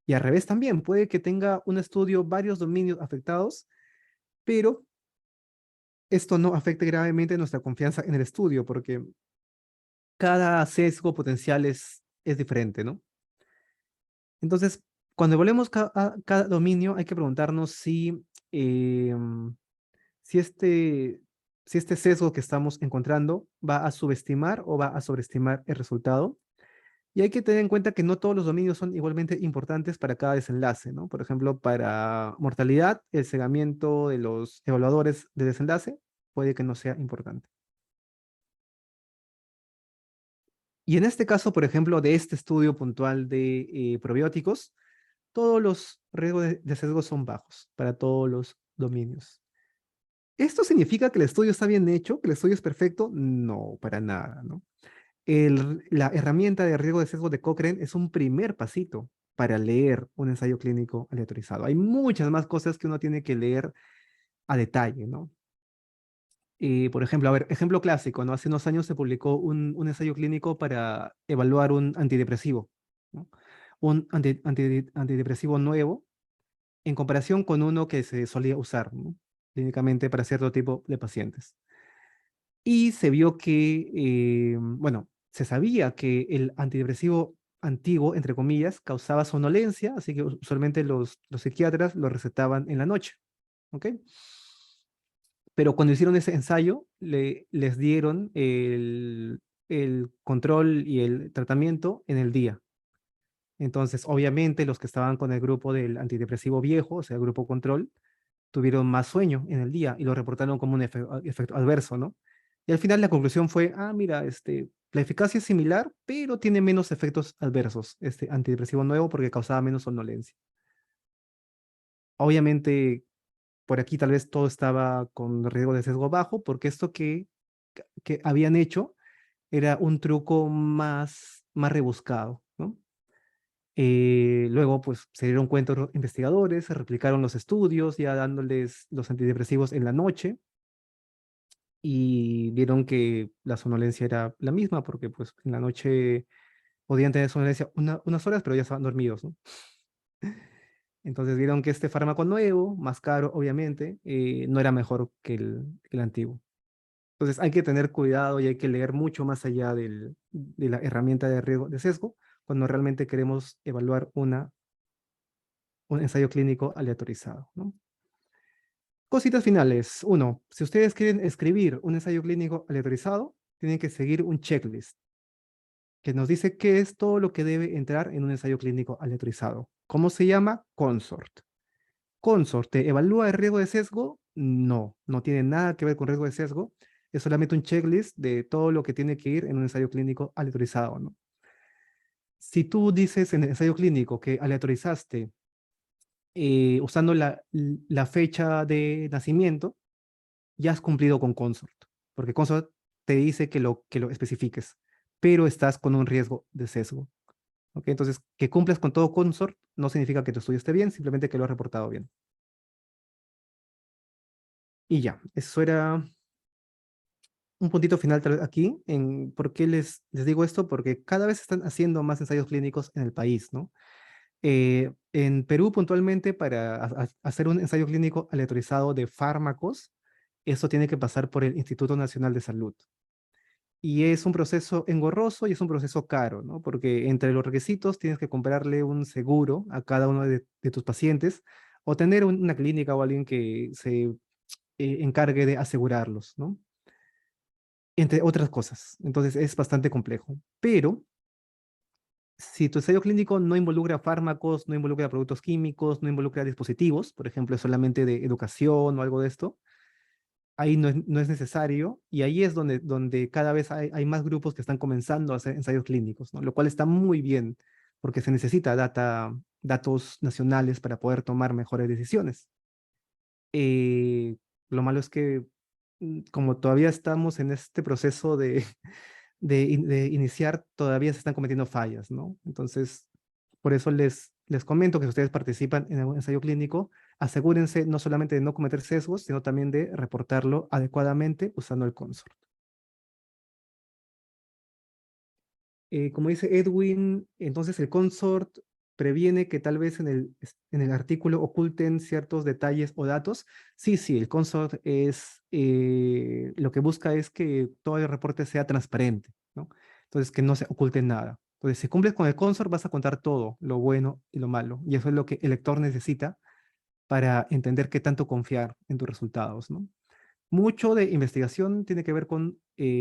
Y al revés también, puede que tenga un estudio varios dominios afectados, pero esto no afecte gravemente nuestra confianza en el estudio, porque cada sesgo potencial es diferente, ¿no? Entonces, cuando evaluemos a cada dominio, hay que preguntarnos eh, si, este, si este sesgo que estamos encontrando va a subestimar o va a sobreestimar el resultado. Y hay que tener en cuenta que no todos los dominios son igualmente importantes para cada desenlace, ¿no? Por ejemplo, para mortalidad, el cegamiento de los evaluadores de desenlace puede que no sea importante. Y en este caso, por ejemplo, de este estudio puntual de probióticos, todos los riesgos de sesgo son bajos para todos los dominios. ¿Esto significa que el estudio está bien hecho, que el estudio es perfecto? No, para nada, ¿no? La herramienta de riesgo de sesgo de Cochrane es un primer pasito para leer un ensayo clínico aleatorizado. Hay muchas más cosas que uno tiene que leer a detalle, ¿no? Por ejemplo, a ver, ejemplo clásico, ¿no? Hace unos años se publicó un ensayo clínico para evaluar un antidepresivo, ¿no? Un antidepresivo nuevo en comparación con uno que se solía usar, ¿no? Clínicamente para cierto tipo de pacientes. Y se vio que, bueno, se sabía que el antidepresivo antiguo, entre comillas, causaba somnolencia, así que usualmente los psiquiatras lo recetaban en la noche, ¿ok? Pero cuando hicieron ese ensayo, les dieron el control y el tratamiento en el día. Entonces, obviamente, los que estaban con el grupo del antidepresivo viejo, o sea, el grupo control, tuvieron más sueño en el día y lo reportaron como un efecto adverso, ¿no? Y al final la conclusión fue, ah, mira, la eficacia es similar, pero tiene menos efectos adversos, este antidepresivo nuevo porque causaba menos somnolencia. Obviamente, por aquí tal vez todo estaba con riesgo de sesgo bajo, porque esto que habían hecho era un truco más rebuscado, ¿no? Luego, pues, se dieron cuenta los investigadores, se replicaron los estudios, ya dándoles los antidepresivos en la noche, y vieron que la somnolencia era la misma, porque pues en la noche podían tener somnolencia unas horas, pero ya estaban dormidos, ¿no? Entonces vieron que este fármaco nuevo, más caro obviamente, no era mejor que el antiguo. Entonces hay que tener cuidado y hay que leer mucho más allá de la herramienta de riesgo de sesgo cuando realmente queremos evaluar un ensayo clínico aleatorizado, ¿no? Cositas finales. Uno, si ustedes quieren escribir un ensayo clínico aleatorizado, tienen que seguir un checklist que nos dice qué es todo lo que debe entrar en un ensayo clínico aleatorizado. ¿Cómo se llama? Consort. Consort, ¿te evalúa el riesgo de sesgo? No, no tiene nada que ver con riesgo de sesgo. Es solamente un checklist de todo lo que tiene que ir en un ensayo clínico aleatorizado, ¿no? Si tú dices en el ensayo clínico que aleatorizaste usando la fecha de nacimiento, ya has cumplido con Consort, porque Consort te dice que lo especifiques, pero estás con un riesgo de sesgo. ¿Ok? Entonces, que cumplas con todo Consort no significa que tu estudio esté bien, simplemente que lo has reportado bien. Y ya, eso era un puntito final tal vez aquí. ¿Por qué les digo esto? Porque cada vez están haciendo más ensayos clínicos en el país, ¿no? En Perú, puntualmente, para hacer un ensayo clínico aleatorizado de fármacos, esto tiene que pasar por el Instituto Nacional de Salud. Y es un proceso engorroso y es un proceso caro, ¿no? Porque entre los requisitos tienes que comprarle un seguro a cada uno de tus pacientes o tener una clínica o alguien que se encargue de asegurarlos, ¿no? Entre otras cosas. Entonces es bastante complejo. Pero Si tu ensayo clínico no involucra fármacos, no involucra productos químicos, no involucra dispositivos, por ejemplo, es solamente de educación o algo de esto, ahí no es necesario y ahí es donde cada vez hay más grupos que están comenzando a hacer ensayos clínicos, ¿no? Lo cual está muy bien porque se necesita datos nacionales para poder tomar mejores decisiones. Eh, lo malo es que como todavía estamos en este proceso de iniciar, todavía se están cometiendo fallas, ¿no? Entonces, por eso les comento que si ustedes participan en un ensayo clínico, asegúrense no solamente de no cometer sesgos, sino también de reportarlo adecuadamente usando el consort. Como dice Edwin, entonces el consort previene que tal vez en el artículo oculten ciertos detalles o datos. Sí, sí, el consort lo que busca es que todo el reporte sea transparente, ¿no? Entonces, que no se oculte nada. Entonces, si cumples con el consort, vas a contar todo, lo bueno y lo malo. Y eso es lo que el lector necesita para entender qué tanto confiar en tus resultados, ¿no? Mucho de investigación tiene que ver con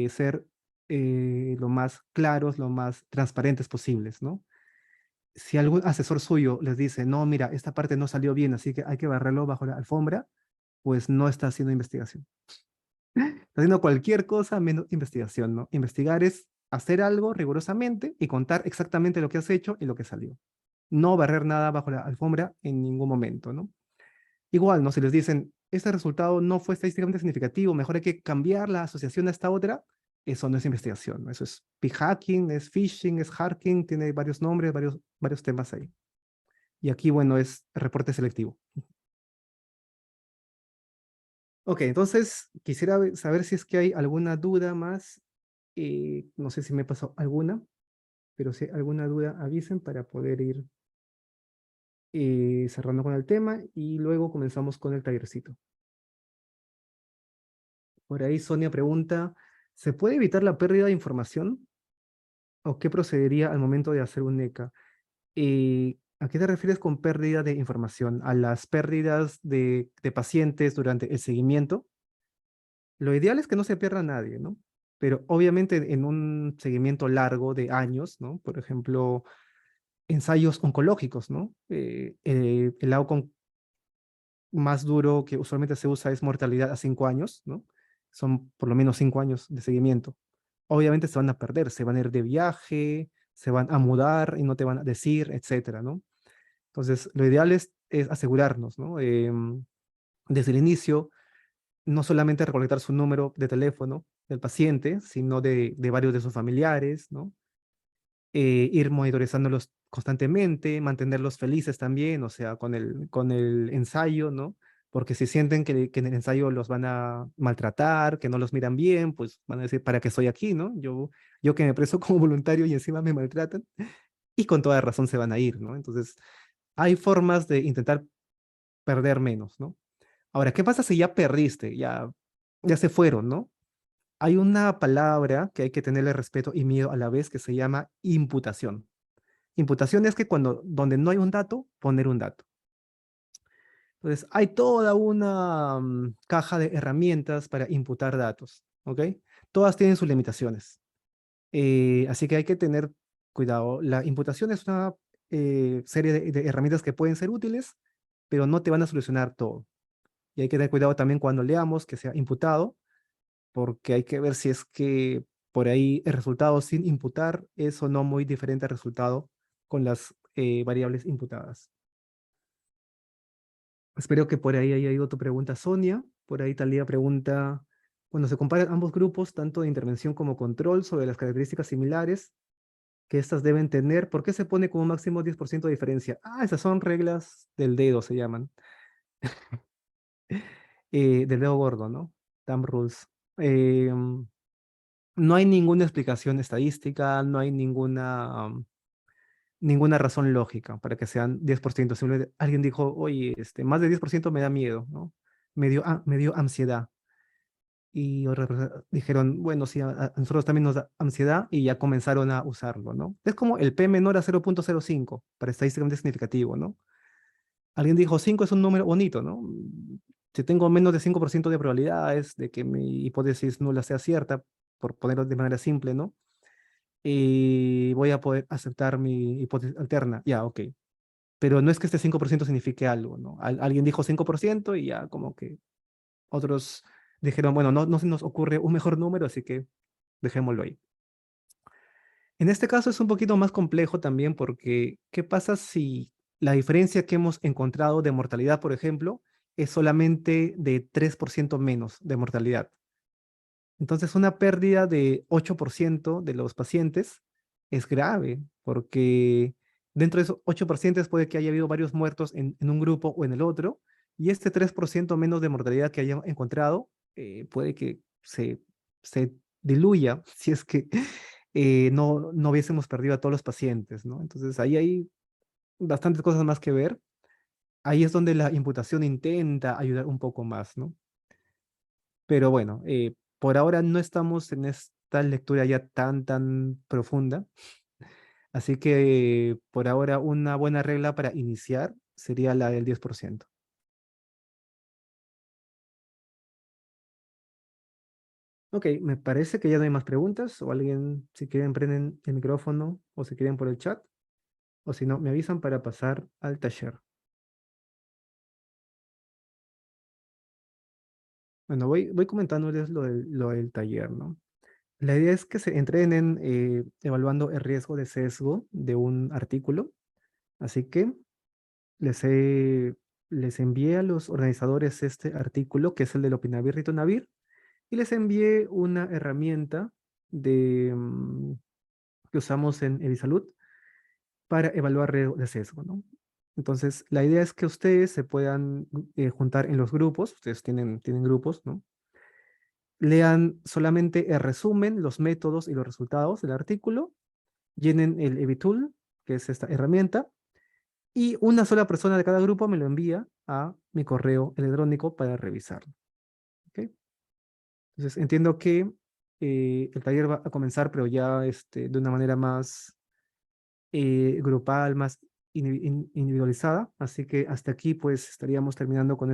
ser lo más claros, lo más transparentes posibles, ¿no? Si algún asesor suyo les dice, no, mira, esta parte no salió bien, así que hay que barrerlo bajo la alfombra, pues no está haciendo investigación. Está haciendo cualquier cosa menos investigación, ¿no? Investigar es hacer algo rigurosamente y contar exactamente lo que has hecho y lo que salió. No barrer nada bajo la alfombra en ningún momento, ¿no? Igual, ¿no? Si les dicen, este resultado no fue estadísticamente significativo, mejor hay que cambiar la asociación a esta otra, eso no es investigación, ¿no? Eso es p-hacking, es phishing, es hacking, tiene varios nombres, varios temas ahí. Y aquí, bueno, es reporte selectivo. Ok, entonces quisiera saber si es que hay alguna duda más. No sé si me pasó alguna, pero si hay alguna duda, avisen para poder ir cerrando con el tema y luego comenzamos con el tallercito. Por ahí Sonia pregunta, ¿se puede evitar la pérdida de información? ¿O qué procedería al momento de hacer un ECA? ¿A qué te refieres con pérdida de información? ¿A las pérdidas de pacientes durante el seguimiento? Lo ideal es que no se pierda nadie, ¿no? Pero obviamente en un seguimiento largo de años, ¿no? Por ejemplo, ensayos oncológicos, ¿no? El outcome más duro que usualmente se usa es mortalidad a 5 años, ¿no? Son por lo menos 5 años de seguimiento. Obviamente se van a perder, se van a ir de viaje, se van a mudar y no te van a decir, etcétera, ¿no? Entonces, lo ideal es asegurarnos, ¿no? Desde el inicio, no solamente recolectar su número de teléfono del paciente, sino de varios de sus familiares, ¿no? Ir monitorizándolos constantemente, mantenerlos felices también, o sea, con el ensayo, ¿no? Porque si sienten que en el ensayo los van a maltratar, que no los miran bien, pues van a decir, ¿para qué estoy aquí, no? Yo que me presto como voluntario y encima me maltratan, y con toda razón se van a ir, ¿no? Entonces, hay formas de intentar perder menos, ¿no? Ahora, ¿qué pasa si ya perdiste? Ya se fueron, ¿no? Hay una palabra que hay que tenerle respeto y miedo a la vez que se llama imputación. Imputación es que donde no hay un dato, poner un dato. Entonces, hay toda una caja de herramientas para imputar datos, ¿ok? Todas tienen sus limitaciones. Así que hay que tener cuidado. La imputación es una serie de herramientas que pueden ser útiles, pero no te van a solucionar todo. Y hay que tener cuidado también cuando leamos que sea imputado, porque hay que ver si es que por ahí el resultado sin imputar es o no muy diferente al resultado con las variables imputadas. Espero que por ahí haya ido tu pregunta, Sonia. Por ahí Talía pregunta, cuando se comparan ambos grupos, tanto de intervención como control, sobre las características similares que éstas deben tener, ¿por qué se pone como máximo 10% de diferencia? Ah, esas son reglas del dedo, se llaman. Del dedo gordo, ¿no? Thumb rules. Em, no hay ninguna explicación estadística, no hay ninguna razón lógica para que sean 10%. Simplemente alguien dijo, oye, más de 10% me da miedo, ¿no? Me dio ansiedad. Y otras personas dijeron, bueno, sí, a nosotros también nos da ansiedad y ya comenzaron a usarlo, ¿no? Es como el P menor a 0,05 para estadísticamente significativo, ¿no? Alguien dijo, 5 es un número bonito, ¿no? Si tengo menos de 5% de probabilidades de que mi hipótesis nula sea cierta, por ponerlo de manera simple, ¿no? y voy a poder aceptar mi hipótesis alterna. Ya, ok. Pero no es que este 5% signifique algo, ¿no? Alguien dijo 5% y ya como que otros dijeron, bueno, no se nos ocurre un mejor número, así que dejémoslo ahí. En este caso es un poquito más complejo también porque, ¿qué pasa si la diferencia que hemos encontrado de mortalidad, por ejemplo, es solamente de 3% menos de mortalidad? Entonces, una pérdida de 8% de los pacientes es grave, porque dentro de esos 8 pacientes puede que haya habido varios muertos en un grupo o en el otro, y este 3% menos de mortalidad que hayan encontrado puede que se diluya si es que no hubiésemos perdido a todos los pacientes, ¿no? Entonces, ahí hay bastantes cosas más que ver. Ahí es donde la imputación intenta ayudar un poco más, ¿no? Pero bueno, por ahora no estamos en esta lectura ya tan profunda, así que por ahora una buena regla para iniciar sería la del 10%. Ok, me parece que ya no hay más preguntas, o alguien, si quieren, prenden el micrófono o si quieren por el chat, o si no, me avisan para pasar al taller. Bueno, voy comentándoles lo del taller, ¿no? La idea es que se entrenen evaluando el riesgo de sesgo de un artículo, así que Les, he- les envié a los organizadores este artículo, que es el del Opinavir Ritonavir, y les envié una herramienta que usamos en Edisalud para evaluar riesgo de sesgo, ¿no? Entonces, la idea es que ustedes se puedan juntar en los grupos, ustedes tienen grupos, ¿no? Lean solamente el resumen, los métodos y los resultados del artículo, llenen el Evitool, que es esta herramienta, y una sola persona de cada grupo me lo envía a mi correo electrónico para revisarlo. ¿Ok? Entonces entiendo que el taller va a comenzar, pero ya de una manera más grupal, más individualizada. Así que hasta aquí pues estaríamos terminando con